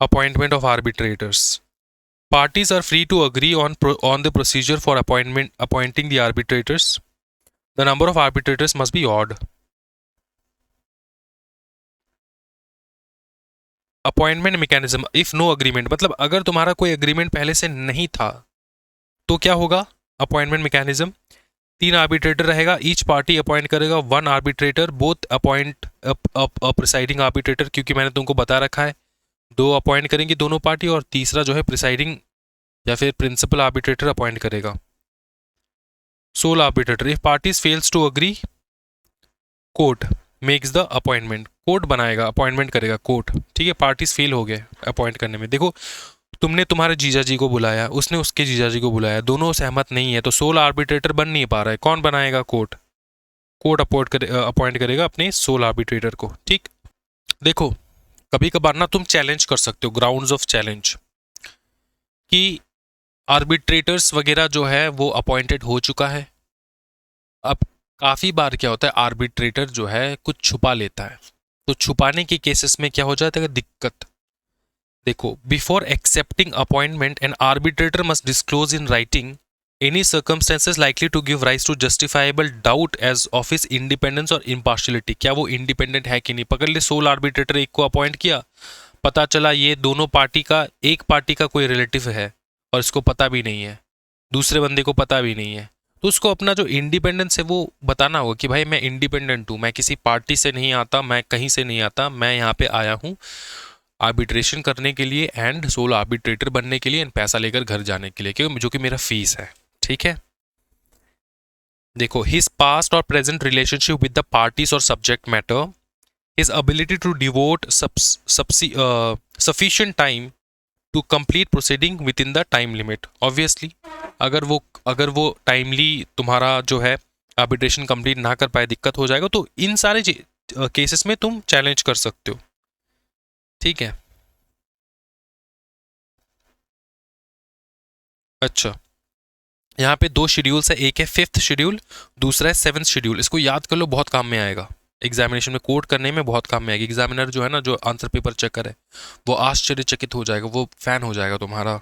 Appointment of arbitrators. Parties are free to agree on the procedure for appointing the arbitrators. The number of arbitrators must be odd. Appointment mechanism, if no agreement, मतलब अगर तुम्हारा कोई agreement पहले से नहीं था तो क्या होगा. अपॉइंटमेंट मैकेनिज्म, 3 आर्बिट्रेटर रहेगा, ईच पार्टी अपॉइंट करेगा 1 arbitrator, both appoint presiding arbitrator, क्योंकि मैंने तुमको बता रखा है 2 अपॉइंट करेंगे दोनों पार्टी, और तीसरा जो है प्रिसाइडिंग या फिर प्रिंसिपल आर्बिट्रेटर अपॉइंट करेगा. Sole arbitrator, if parties fails to agree, court makes the appointment, court बनाएगा, अपॉइंटमेंट करेगा कोर्ट, ठीक है. पार्टीज फेल हो गए अपॉइंट करने में. देखो, तुमने तुम्हारे जीजा जी को बुलाया, उसने उसके जीजा जी को बुलाया, दोनों सहमत नहीं है, तो सोल आर्बिट्रेटर बन नहीं पा रहा है, कौन बनाएगा, कोर्ट. कोर्ट अपॉइंट करेगा अपने सोल आर्बिट्रेटर को, ठीक. देखो, कभी कभार ना तुम चैलेंज कर सकते हो, ग्राउंड्स ऑफ चैलेंज, कि आर्बिट्रेटर्स वगैरह जो है वो अपॉइंटेड हो चुका है. अब काफ़ी बार क्या होता है, आर्बिट्रेटर जो है कुछ छुपा लेता है, तो छुपाने के केसेस में क्या हो जाता है दिक्कत. देखो, before accepting appointment an arbitrator must disclose in writing any circumstances likely to give rise to justifiable doubt as of his independence और इम्पार्शियलिटी. क्या वो इंडिपेंडेंट है कि नहीं. पकड़ ले, सोल आर्बिट्रेटर एक को अपॉइंट किया, पता चला ये दोनों पार्टी का, एक पार्टी का कोई रिलेटिव है और इसको पता भी नहीं है, दूसरे बंदे को पता भी नहीं है, तो उसको अपना जो इंडिपेंडेंस है वो बताना होगा कि भाई मैं इंडिपेंडेंट हूँ, मैं किसी पार्टी से नहीं आता, मैं कहीं से नहीं आता, मैं यहाँ पे आया हूँ आर्बिट्रेशन करने के लिए एंड सोल आर्बिट्रेटर बनने के लिए एंड पैसा लेकर घर जाने के लिए, क्योंकि जो कि मेरा फीस है, ठीक है. देखो, हिज पास्ट और present relationship with the parties और subject matter, his ability to devote sufficient time to complete proceeding within the time limit. Obviously, अगर वो टाइमली तुम्हारा जो है आर्बिट्रेशन कंप्लीट ना कर पाए, दिक्कत हो जाएगा, तो इन सारे केसेस में तुम चैलेंज कर सकते हो, ठीक है. अच्छा, यहाँ पे 2 शेड्यूल्स है, एक है 5th शेड्यूल, दूसरा है 7th शेड्यूल. इसको याद कर लो, बहुत काम में आएगा. एग्जामिनेशन में कोट करने में बहुत काम में आएगी। एग्जामिनर जो है ना, जो आंसर पेपर चेकर है, वो आश्चर्यचकित हो जाएगा, वो फैन हो जाएगा तुम्हारा।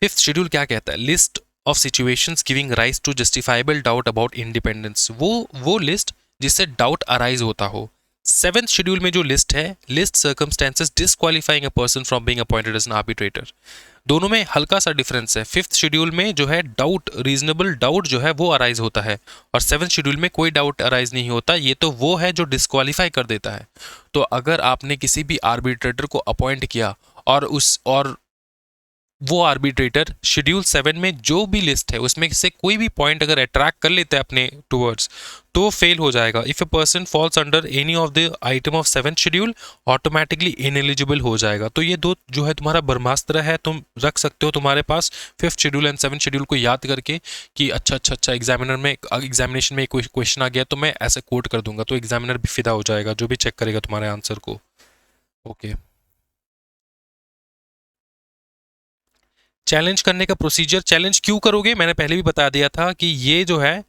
फिफ्थ शेड्यूल क्या कहता है? List of situations giving rise to justifiable doubt about independence, वो लिस्ट जिससे डाउट अराइज होता हो। सेवेंथ शेड्यूल में जो लिस्ट है, list circumstances disqualifying a person from being appointed as an arbitrator. दोनों में हल्का सा डिफरेंस है। फिफ्थ शेड्यूल में जो है डाउट, रीजनेबल डाउट जो है वो अराइज होता है, और सेवन्थ शेड्यूल में कोई डाउट अराइज नहीं होता। ये तो वो है जो डिस्क्वालीफाई कर देता है। तो अगर आपने किसी भी आर्बिट्रेटर को अपॉइंट किया और वो आर्बिट्रेटर शेड्यूल 7 में जो भी लिस्ट है उसमें से कोई भी पॉइंट अगर अट्रैक्ट कर लेते हैं अपने टूवर्ड्स, तो फेल हो जाएगा। If a person falls under any of the item of 7th schedule, automatically ineligible हो जाएगा। तो ये दो जो है तुम्हारा ब्रह्मास्त्र है, तुम रख सकते हो तुम्हारे पास 5th schedule and 7th schedule को याद करके कि अच्छा एग्जामिनेशन में कोई क्वेश्चन आ गया तो मैं ऐसे कोट कर दूंगा, तो एग्जामिनर भी फिदा हो जाएगा जो भी चेक करेगा तुम्हारे आंसर को। ओके, चैलेंज करने का प्रोसीजर। चैलेंज क्यों करोगे, मैंने पहले भी बता दिया था कि ये जो है,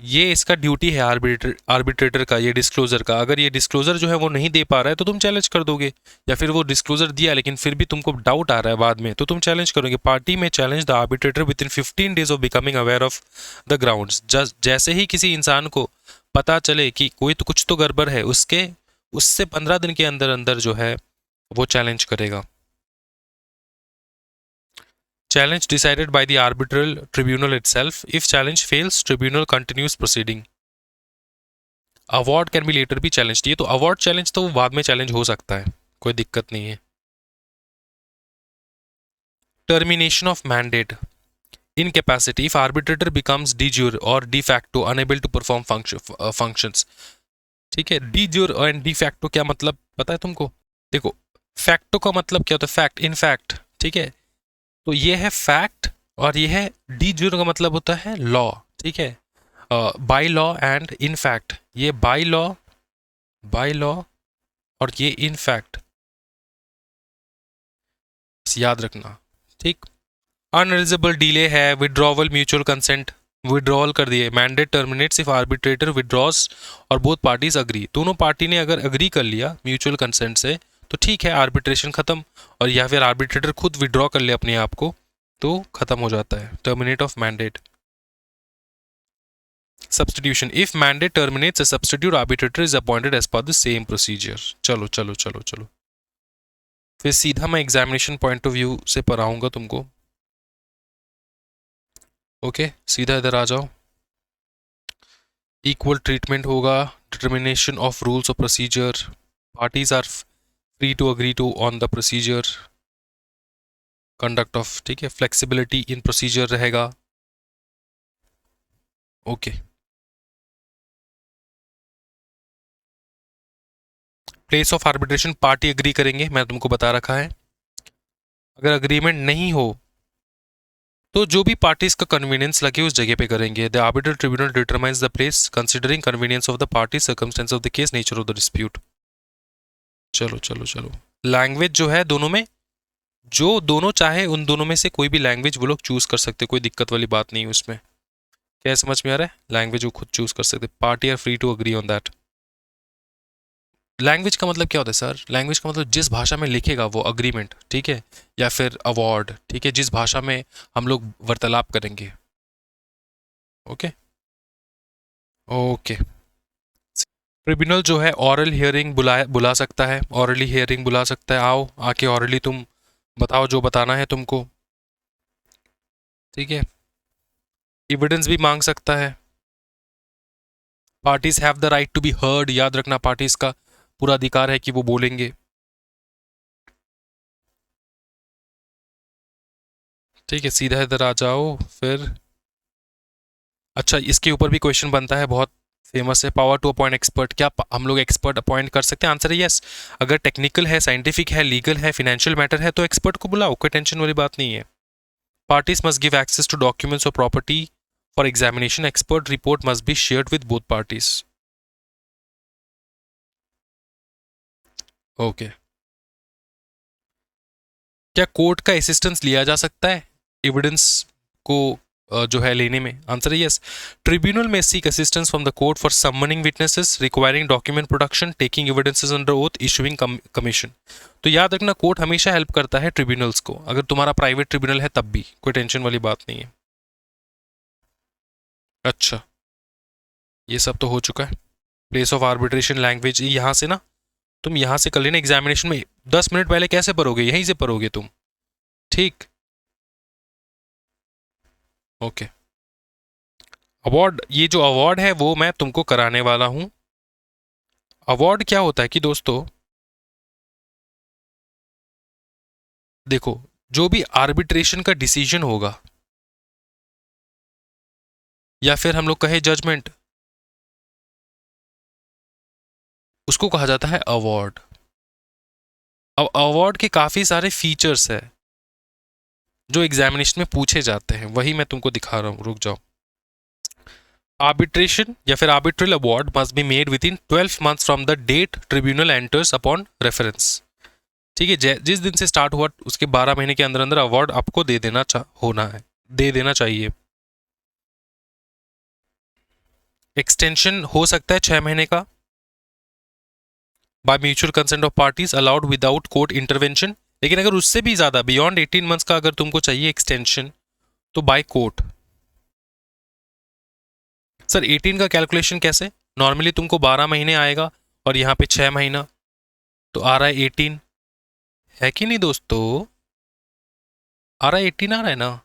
ये इसका ड्यूटी है आर्बिट्रेटर का, ये डिस्क्लोजर का। अगर ये डिस्क्लोजर जो है वो नहीं दे पा रहा है तो तुम चैलेंज कर दोगे, या फिर वो डिस्क्लोजर दिया लेकिन फिर भी तुमको डाउट आ रहा है बाद में, तो तुम चैलेंज करोगे। पार्टी में challenge the arbitrator with in 15 days of becoming aware of the grounds. जैसे ही किसी इंसान को पता चले कि कोई तो कुछ तो गड़बड़ है, उससे 15 दिन के अंदर अंदर जो है वो चैलेंज करेगा। Challenge decided by the arbitral tribunal itself. If challenge fails, tribunal continues proceeding. Award can be later be challenged. ये तो award challenge तो बाद में challenge हो सकता है, कोई दिक्कत नहीं है। Termination of mandate. Incapacity. If arbitrator becomes de jure or de facto unable to perform functions. ठीक है, de jure and de facto क्या मतलब पता है तुमको? देखो, facto का मतलब क्या होता है? fact, in fact, ठीक है। तो ये है फैक्ट, और ये है डी जूर का मतलब होता है लॉ, ठीक है। By law and in fact, ये बाय लॉ और ये इन फैक्ट, याद रखना, ठीक। अनरिजनेबल डिले है, विड्रॉवल, म्यूचुअल कंसेंट, विड्रॉवल कर दिए। Mandate terminates if arbitrator withdraws और बोथ पार्टीज अग्री। दोनों पार्टी ने अगर अग्री कर लिया म्यूचुअल कंसेंट से तो ठीक है, आर्बिट्रेशन खत्म। और या फिर आर्बिट्रेटर खुद विड्रॉ कर ले अपने आप को तो खत्म हो जाता है। Terminate of mandate. Substitution, if mandate terminates a substitute arbitrator is appointed as per the same procedure. चलो चलो चलो चलो, फिर सीधा मैं एग्जामिनेशन पॉइंट ऑफ व्यू से पढ़ाऊंगा तुमको। ओके, सीधा इधर आ जाओ। इक्वल ट्रीटमेंट होगा, determination of rules of procedure, parties are free to agree to on the procedure, conduct of, ठीक है, फ्लेक्सिबिलिटी इन प्रोसीजर रहेगा। Okay, place of arbitration, party agree करेंगे, मैं तुमको बता रखा है। अगर अग्रीमेंट नहीं हो तो जो भी पार्टीज का कन्वीनियंस लगे उस जगह पे करेंगे। The arbitral tribunal determines the place considering convenience of the party, circumstance of the case, nature of the dispute. चलो चलो चलो, लैंग्वेज जो है दोनों में, जो दोनों चाहे उन दोनों में से कोई भी लैंग्वेज वो लोग चूज कर सकते, कोई दिक्कत वाली बात नहीं है उसमें। क्या समझ में आ रहा है? लैंग्वेज वो खुद चूज कर सकते, party are free to agree on that. Language का मतलब क्या होता है सर? लैंग्वेज का मतलब जिस भाषा में लिखेगा वो अग्रीमेंट, ठीक है, या फिर अवार्ड, ठीक है, जिस भाषा में हम लोग वार्तालाप करेंगे। Okay okay. ट्रिब्यूनल जो है ऑरल हियरिंग बुला सकता है, ऑरली हियरिंग बुला सकता है। आओ आके ऑरली तुम बताओ जो बताना है तुमको, ठीक है। एविडेंस भी मांग सकता है। Parties have the right to be heard, याद रखना, पार्टीज का पूरा अधिकार है कि वो बोलेंगे, ठीक है। सीधा इधर आ जाओ फिर। अच्छा, इसके ऊपर भी क्वेश्चन बनता है, बहुत फेमस है, पावर टू अपॉइंट एक्सपर्ट। क्या हम लोग एक्सपर्ट अपॉइंट कर सकते हैं? आंसर है यस। अगर टेक्निकल है, साइंटिफिक है, लीगल है, फाइनेंशियल मैटर है तो एक्सपर्ट को बुलाओ, कोई टेंशन वाली बात नहीं है। Parties must give access to documents और property for examination, expert report must be shared with both parties. Okay, क्या कोर्ट का असिस्टेंस लिया जा सकता है एविडेंस को जो है लेने में? आंसर है यस। ट्रिब्यूनल में seek assistance from the court for summoning witnesses, requiring document production, taking evidences under oath, issuing commission. तो याद रखना, कोर्ट हमेशा हेल्प करता है ट्रिब्यूनल्स को, अगर तुम्हारा प्राइवेट ट्रिब्यूनल है तब भी कोई टेंशन वाली बात नहीं है। अच्छा, ये सब तो हो चुका है। प्लेस ऑफ आर्बिट्रेशन लैंग्वेज, यहाँ से ना तुम यहाँ से कर लेना एग्जामिनेशन में 10 मिनट पहले कैसे पढ़ोगे, यहीं से पढ़ोगे तुम, ठीक। ओके, अवार्ड, ये जो अवार्ड है वो मैं तुमको कराने वाला हूं। अवार्ड क्या होता है कि दोस्तों देखो, जो भी आर्बिट्रेशन का डिसीजन होगा या फिर हम लोग कहे जजमेंट, उसको कहा जाता है अवार्ड। अब अवार्ड के काफी सारे फीचर्स है जो एग्जामिनेशन में पूछे जाते हैं, वही मैं तुमको दिखा रहा हूं, रुक जाओ। आर्बिट्रेशन या फिर arbitral award must be made within 12 months from the date tribunal enters upon reference. ठीक है, जिस दिन से स्टार्ट हुआ उसके 12 महीने के अंदर अंदर अवार्ड आपको दे देना चाहिए। एक्सटेंशन हो सकता है 6 महीने का, by mutual consent of parties, allowed without court intervention. लेकिन अगर उससे भी ज्यादा बियॉन्ड 18 मंथ्स का अगर तुमको चाहिए एक्सटेंशन, तो बाय कोर्ट। सर 18 का कैलकुलेशन कैसे? नॉर्मली तुमको 12 महीने आएगा और यहाँ पे 6 महीना, तो आ रहा है 18, है कि नहीं दोस्तों? आ रहा है 18, आ रहा है ना?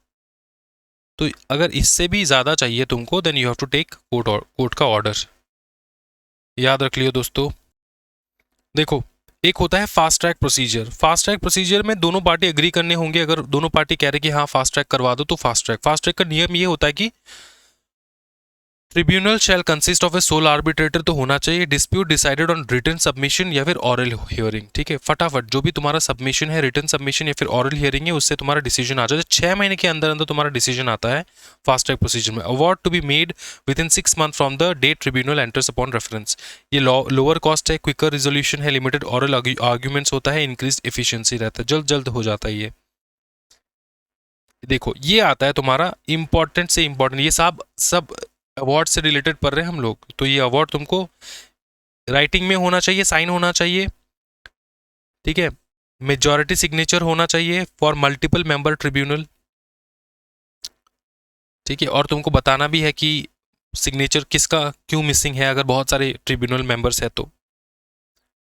तो अगर इससे भी ज़्यादा चाहिए तुमको, then you have to take court का ऑर्डर। याद रख लियो दोस्तों। देखो, एक होता है fast track procedure. Fast track procedure में दोनों पार्टी एग्री करने होंगे। अगर दोनों पार्टी कह रहे कि हाँ फास्ट ट्रैक करवा दो, तो फास्ट ट्रैक का नियम ये होता है कि tribunal shall consist of a sole arbitrator तो होना चाहिए, dispute decided on written submission या फिर ऑरल हियरिंग। ठीक है, फटाफट जो भी तुम्हारा सबमिशन है, रिटन सबमिशन या फिर ऑरल हियरिंग है, उससे तुम्हारा डिसीजन आ जाए। 6 महीने के अंदर अंदर तुम्हारा डिसीजन आता है फास्ट ट्रैक प्रोसीजर में। Award to be made within 6 month from the date tribunal enters upon reference. ये लोअर कॉस्ट है, क्विकर रिजोल्यूशन है, लिमिटेड ऑरल आर्ग्यूमेंट्स होता है, इंक्रीज एफिशिएंसी रहता है, जल्द जल्द हो जाता है ये। देखो, ये आता है तुम्हारा इंपॉर्टेंट से इंपॉर्टेंट, ये सब अवार्ड से रिलेटेड पढ़ रहे हैं हम लोग, तो ये अवार्ड तुमको राइटिंग में होना चाहिए, साइन होना चाहिए, ठीक है। मेजॉरिटी सिग्नेचर होना चाहिए फॉर मल्टीपल मेंबर ट्रिब्यूनल, ठीक है। और तुमको बताना भी है कि सिग्नेचर किसका क्यों मिसिंग है, अगर बहुत सारे ट्रिब्यूनल मेंबर्स है तो।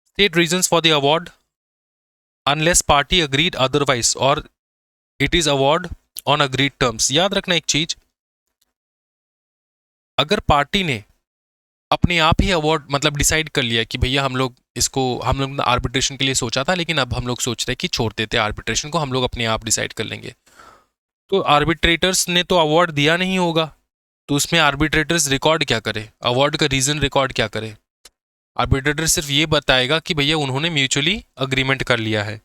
State reasons for the award unless party agreed otherwise और it is award on agreed terms. याद रखना एक चीज, अगर पार्टी ने अपने आप ही अवार्ड मतलब डिसाइड कर लिया कि भैया हम लोग ने आर्बिट्रेशन के लिए सोचा था, लेकिन अब हम लोग सोच रहे हैं कि छोड़ देते आर्बिट्रेशन को, हम लोग अपने आप डिसाइड कर लेंगे, तो आर्बिट्रेटर्स ने तो अवार्ड दिया नहीं होगा, तो उसमें आर्बिट्रेटर्स रिकॉर्ड क्या करे, अवार्ड का रीजन रिकॉर्ड क्या करे? आर्बिट्रेटर सिर्फ ये बताएगा कि भैया उन्होंने म्यूचुअली अग्रीमेंट कर लिया है,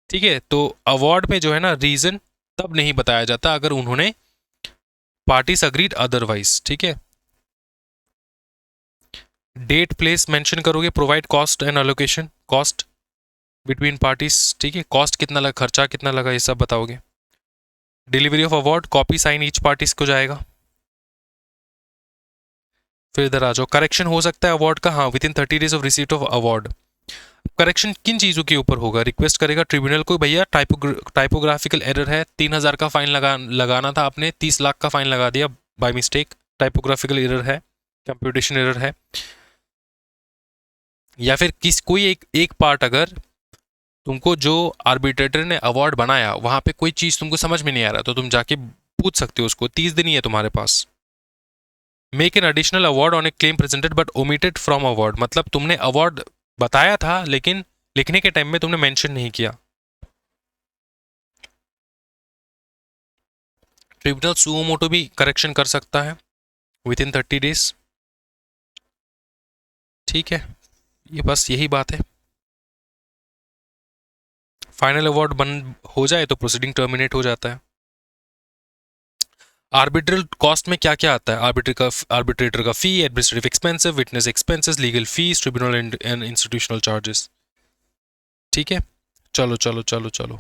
ठीक है। तो अवार्ड में जो है ना, रीजन तब नहीं बताया जाता अगर उन्होंने पार्टीज अग्रीड अदरवाइज, ठीक है। डेट प्लेस मेंशन करोगे, provide cost and allocation, cost between parties, ठीक है, कॉस्ट कितना लगा, खर्चा कितना लगा, ये सब बताओगे। Delivery of award, copy sign each parties को जाएगा। फिर इधर आ जाओ, करेक्शन हो सकता है अवार्ड का, हाँ, with in 30 days of receipt of award. Correction किन चीज़ों के ऊपर होगा? रिक्वेस्ट करेगा ट्रिब्यूनल को, भैया टाइपोग्राफिकल एरर है, 3,000 का फाइन लगाना था आपने, 30 लाख का फाइन लगा दिया बाय मिस्टेक, टाइपोग्राफिकल एरर है, कंप्यूटेशन एरर है। या फिर कोई एक पार्ट, अगर तुमको जो आर्बिट्रेटर ने अवार्ड बनाया वहां पे कोई चीज तुमको समझ में नहीं आ रहा, तो तुम जाके पूछ सकते हो उसको, 30 दिन ही है तुम्हारे पास। Make an additional award on a claim presented but omitted from award, मतलब तुमने अवार्ड बताया था लेकिन लिखने के टाइम में तुमने मेंशन नहीं किया। ट्रिब्यूनल सुओ मोटो भी करेक्शन कर सकता है विद इन 30 डेज, ठीक है। ये बस यही बात है। फाइनल अवार्ड बन हो जाए तो प्रोसीडिंग टर्मिनेट हो जाता है। आर्बिट्रल कॉस्ट में क्या क्या आता है? आर्बिट्रेटर का fee, administrative expensive, witness expenses, legal fees, tribunal and institutional charges, ठीक है। चलो चलो चलो चलो,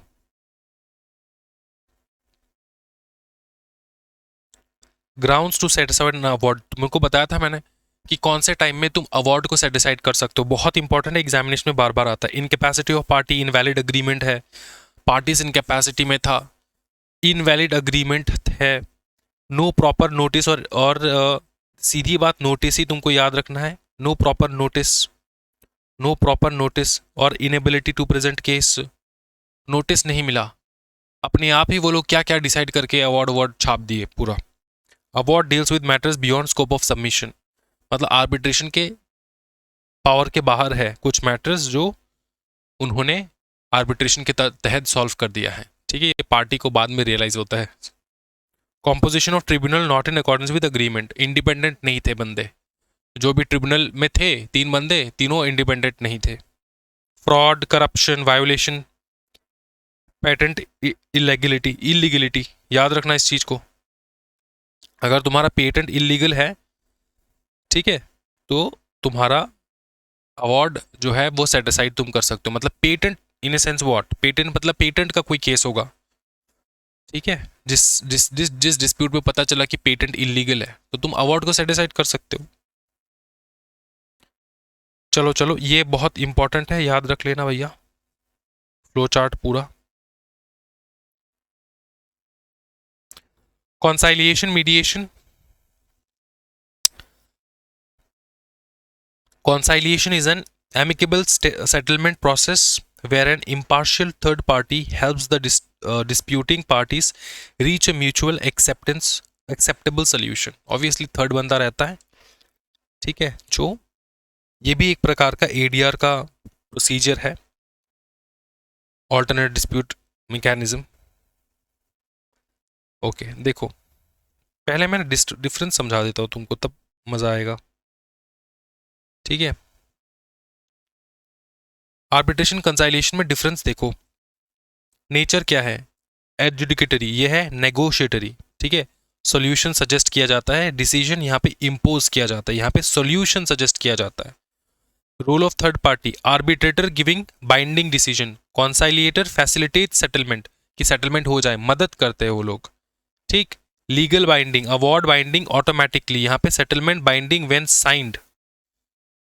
grounds to set aside an award, मेरे को बताया था मैंने कि कौन से टाइम में तुम अवार्ड को सेट डिसाइड कर सकते हो, बहुत इंपॉर्टेंट है, एग्जामिनेशन में बार बार आता है। Incapacity of party, invalid agreement है, पार्टीज इनकैपेसिटी में था, इनवैलिड अग्रीमेंट है, नो प्रॉपर नोटिस, और सीधी बात नोटिस ही तुमको याद रखना है, no proper notice, no proper notice और inability to present case, notice नहीं मिला, अपने आप ही वो लोग क्या क्या डिसाइड करके अवार्ड छाप दिए पूरा। Award deals with matters beyond scope of submission, मतलब आर्बिट्रेशन के पावर के बाहर है कुछ मैटर्स जो उन्होंने आर्बिट्रेशन के तहत सॉल्व कर दिया है, ठीक है, ये पार्टी को बाद में रियलाइज होता है। Composition of tribunal not in accordance with agreement, independent नहीं थे बंदे, जो भी ट्रिब्यूनल में थे 3 बंदे, तीनों इंडिपेंडेंट नहीं थे। Fraud, corruption, violation, patent illegality, याद रखना इस चीज को। अगर तुम्हारा पेटेंट इलीगल है, ठीक है, तो तुम्हारा अवार्ड जो है वो सेट असाइड तुम कर सकते हो। मतलब patent in a sense what, patent मतलब पेटेंट का कोई केस होगा, ठीक है, जिस डिस्प्यूट में पता चला कि पेटेंट इलीगल है, तो तुम अवार्ड को सेट असाइड कर सकते हो। चलो चलो, ये बहुत इंपॉर्टेंट है, याद रख लेना भैया, फ्लो चार्ट पूरा। कॉन्साइलिएशन mediation, conciliation is an amicable settlement process where an impartial third party helps the disputing parties reach a mutual acceptable solution। obviously third बंदा रहता है, ठीक है, जो ये भी एक प्रकार का ADR का प्रोसीजर है, alternate dispute mechanism। ओके देखो, पहले मैंने डिफरेंस समझा देता हूँ तुमको, तब मजा आएगा, ठीक है। आर्बिट्रेशन कंसाइलेशन में डिफरेंस देखो, नेचर क्या है, एडजुडिकेटरी, ये है नेगोशिएटरी, ठीक है, सॉल्यूशन सजेस्ट किया जाता है, डिसीजन यहाँ पे इम्पोज किया जाता है, यहाँ पे सॉल्यूशन सजेस्ट किया जाता है। Role of third party, arbitrator giving binding decision, conciliator facilitate settlement, कि सेटलमेंट हो जाए, मदद करते हैं वो लोग, ठीक। Legal binding, award binding automatically, यहाँ पे settlement binding when signed,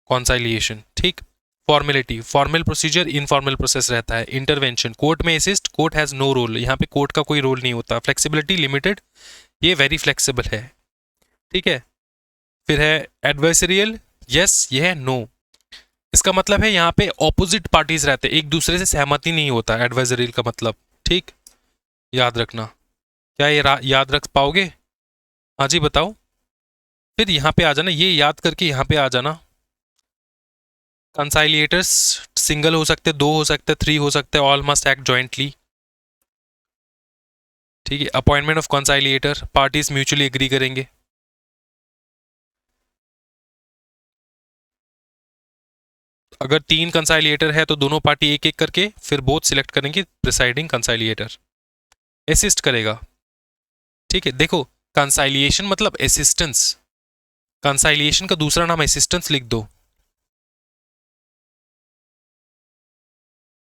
conciliation, ठीक। Formality, formal procedure, informal process रहता है। इंटरवेंशन, कोर्ट में assist, court has no role, यहाँ पे कोर्ट का कोई रोल नहीं होता। फ्लेक्सिबिलिटी लिमिटेड, ये वेरी फ्लेक्सिबल है, ठीक है। फिर है एडवर्सरियल, यस, ये है नो। इसका मतलब है यहाँ पे ऑपोजिट पार्टीज रहते हैं, एक दूसरे से सहमति नहीं होता, एडवर्सरियल का मतलब, ठीक, याद रखना। क्या ये याद रख पाओगे? हाँ जी बताओ। फिर यहाँ पे आ जाना, ये याद करके यहाँ पे आ जाना। कंसाइलिएटर्स सिंगल हो सकते, 2 हो सकते, 3 हो सकते, ऑल मस्ट एक्ट जॉइंटली, ठीक है। Appointment of conciliator, parties mutually agree करेंगे। अगर 3 कंसाइलिएटर है तो दोनों पार्टी एक एक करके फिर बोथ सिलेक्ट करेंगे प्रिसाइडिंग कंसाइलिएटर, असिस्ट करेगा, ठीक है। देखो कंसाइलिएशन मतलब असिस्टेंस, कंसाइलिएशन का दूसरा नाम असिस्टेंस लिख दो,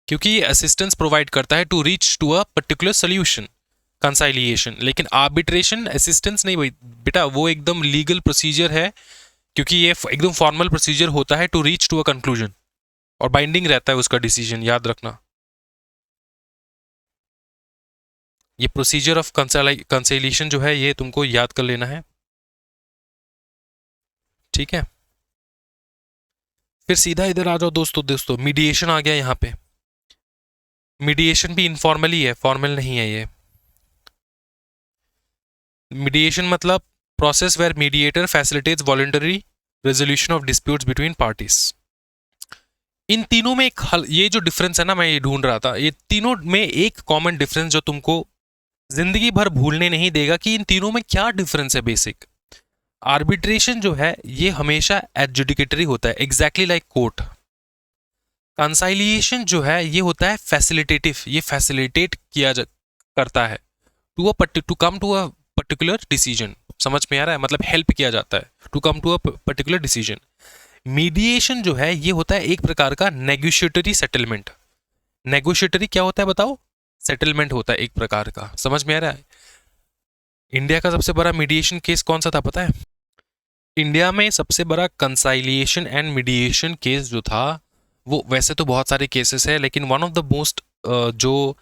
क्योंकि ये असिस्टेंस प्रोवाइड करता है to reach to a particular solution, conciliation. लेकिन आर्बिट्रेशन असिस्टेंस नहीं भाई बेटा, वो एकदम लीगल प्रोसीजर है, क्योंकि ये एकदम फॉर्मल प्रोसीजर होता है to reach to a conclusion, और बाइंडिंग रहता है उसका डिसीजन, याद रखना। ये प्रोसीजर ऑफ कंसाइलिएशन जो है ये तुमको याद कर लेना है, ठीक है। फिर सीधा इधर आ जाओ दोस्तों, मीडिएशन आ गया यहाँ पे। मीडिएशन भी इनफॉर्मल ही है, फॉर्मल नहीं है ये। मीडिएशन मतलब process where mediator facilitates voluntary resolution of disputes between parties. इन तीनों में एक ये जो डिफरेंस है ना, मैं ये ढूंढ रहा था, ये तीनों में एक कॉमन डिफरेंस जो तुमको जिंदगी भर भूलने नहीं देगा कि इन तीनों में क्या डिफरेंस है बेसिक। आर्बिट्रेशन जो है ये हमेशा एडजुडिकेटरी होता है, एग्जैक्टली लाइक कोर्ट। कंसाइलिएशन जो है ये होता है फैसिलिटेटिव, ये फैसिलिटेट किया करता है to come to a particular decision. समझ में आ रहा है, मतलब हेल्प किया जाता है to come to a particular decision. Mediation जो है ये होता है एक प्रकार का नेगोशिएटरी सेटलमेंट। नेगोशिएटरी क्या होता है बताओ? सेटलमेंट होता है एक प्रकार का, समझ में आ रहा है। इंडिया का सबसे बड़ा मीडिएशन केस कौन सा था पता है? इंडिया में सबसे बड़ा कंसाइलिएशन एंड मीडिएशन केस जो था, वो वैसे तो बहुत सारे केसेस है, लेकिन वन ऑफ द मोस्ट जो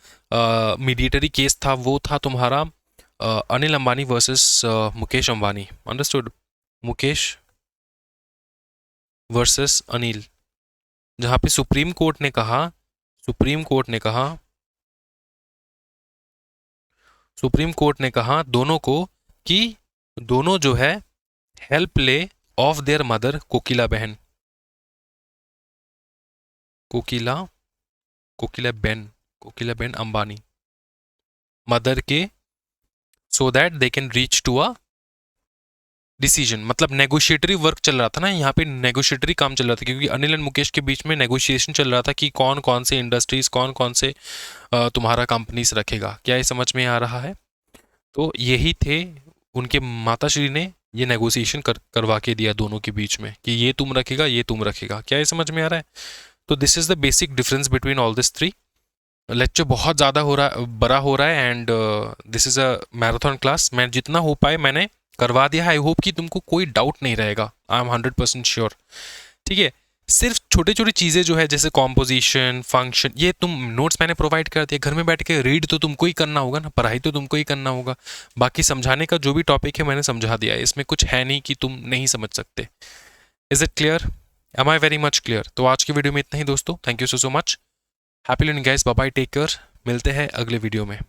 मीडिएटरी केस था वो था तुम्हारा Anil Ambani versus Mukesh Ambani. Understood? Mukesh versus Anil, जहाँ पे सुप्रीम कोर्ट ने कहा दोनों को कि दोनों जो है हेल्प ले of their mother Kokila ben Ambani mother के, so that they can reach to a decision. मतलब नेगोशिएटरी वर्क चल रहा था ना यहाँ पे, नेगोशिएटरी काम चल रहा था, क्योंकि अनिल एंड मुकेश के बीच में नेगोशिएशन चल रहा था कि कौन कौन से इंडस्ट्रीज, कौन कौन से तुम्हारा कंपनीज रखेगा। क्या ये समझ में आ रहा है? तो यही थे उनके माताश्री ने ये नेगोशिएशन करवा के दिया दोनों के बीच में कि ये तुम रखेगा, ये तुम रखेगा। क्या ये समझ में आ रहा है? तो this is the basic difference between all this three. Lecture बहुत ज़्यादा बड़ा हो रहा है, and this is a marathon class. मैं जितना हो पाए मैंने करवा दिया। आई होप कि तुमको कोई डाउट नहीं रहेगा। I am 100% sure. ठीक है, सिर्फ छोटी छोटी चीज़ें जो है जैसे कॉम्पोजिशन, फंक्शन, ये तुम नोट्स मैंने प्रोवाइड कर दिए। घर में बैठ के रीड तो तुमको ही करना होगा ना, पढ़ाई तो तुमको ही करना होगा। बाकी समझाने का जो भी टॉपिक है मैंने समझा दिया है, इसमें कुछ है नहीं कि तुम नहीं समझ सकते। Is it clear? Am I very much clear? तो आज की वीडियो में इतना ही दोस्तों। Thank you so much. Happy learning guys, bye bye, take care. मिलते हैं अगले वीडियो में।